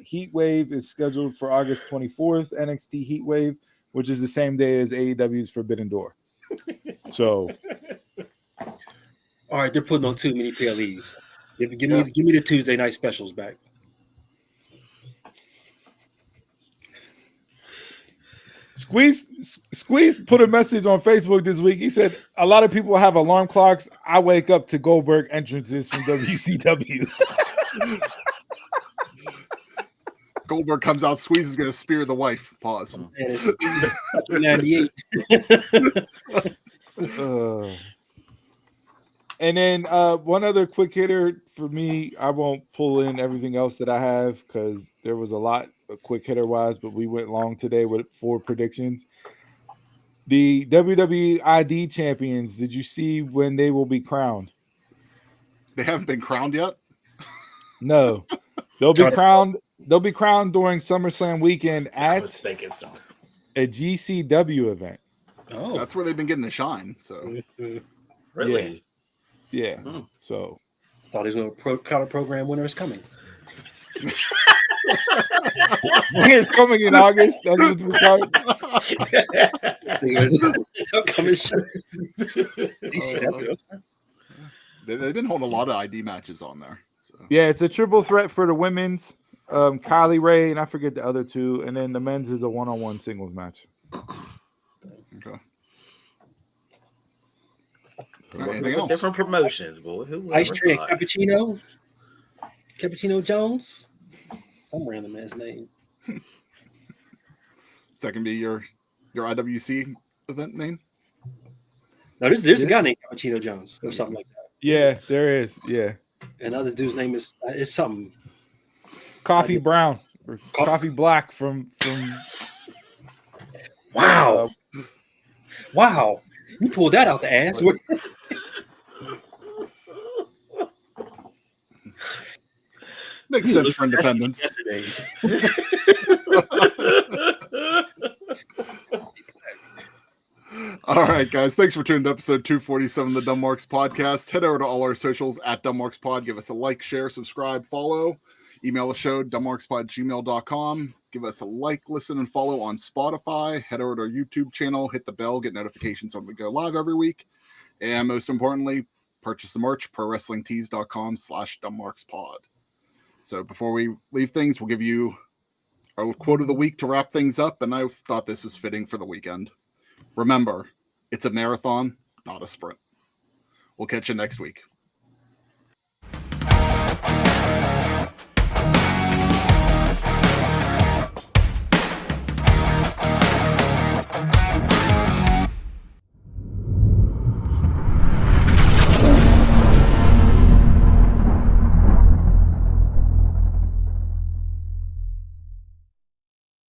Heat Wave is scheduled for August 24th, NXT Heat Wave, which is the same day as AEW's Forbidden Door. So, all right, they're putting on too many PLEs. Give me the Tuesday night specials back. Squeeze put a message on Facebook this week. He said, a lot of people have alarm clocks. I wake up to Goldberg entrances from WCW. Goldberg comes out, Squeeze is going to spear the wife. Pause. 98. And then one other quick hitter for me. I won't pull in everything else that I have because there was a lot of quick hitter wise, but we went long today with 4 predictions. The WWE ID champions, did you see when they will be crowned? They haven't been crowned yet? No, they'll be crowned. They'll be crowned during SummerSlam weekend I was at thinking so. a GCW event. Oh, That's where they've been getting the shine. So Really? Yeah. Hmm. So thought he was going to counter program Winter is Coming. winter's coming in August. That's what we call it. Upcoming show. They've been holding a lot of ID matches on there. So. Yeah, it's a triple threat for the women's. Kylie Ray and I forget the other two, and then the men's is a one-on-one singles match. Okay. Anything else? Different promotions, boy. Ice Tray Cappuccino. Cappuccino Jones. Some random ass name. Is that gonna be your IWC event name? No, there's a guy named Cappuccino Jones or something like that. Yeah, there is. Yeah. And the other dude's name is something. Coffee Brown or Coffee Black from Wow. Wow. You pulled that out the ass. Makes sense for independence. All right, guys. Thanks for tuning to episode 247 of the Dumb Marks Podcast. Head over to all our socials at Dumb Marks Pod. Give us a like, share, subscribe, follow. Email the show, dumbmarkspod@gmail.com. Give us a like, listen, and follow on Spotify. Head over to our YouTube channel. Hit the bell. Get notifications when we go live every week. And most importantly, purchase the merch, prowrestlingtees.com/dumbmarkspod. So before we leave things, we'll give you our quote of the week to wrap things up. And I thought this was fitting for the weekend. Remember, it's a marathon, not a sprint. We'll catch you next week.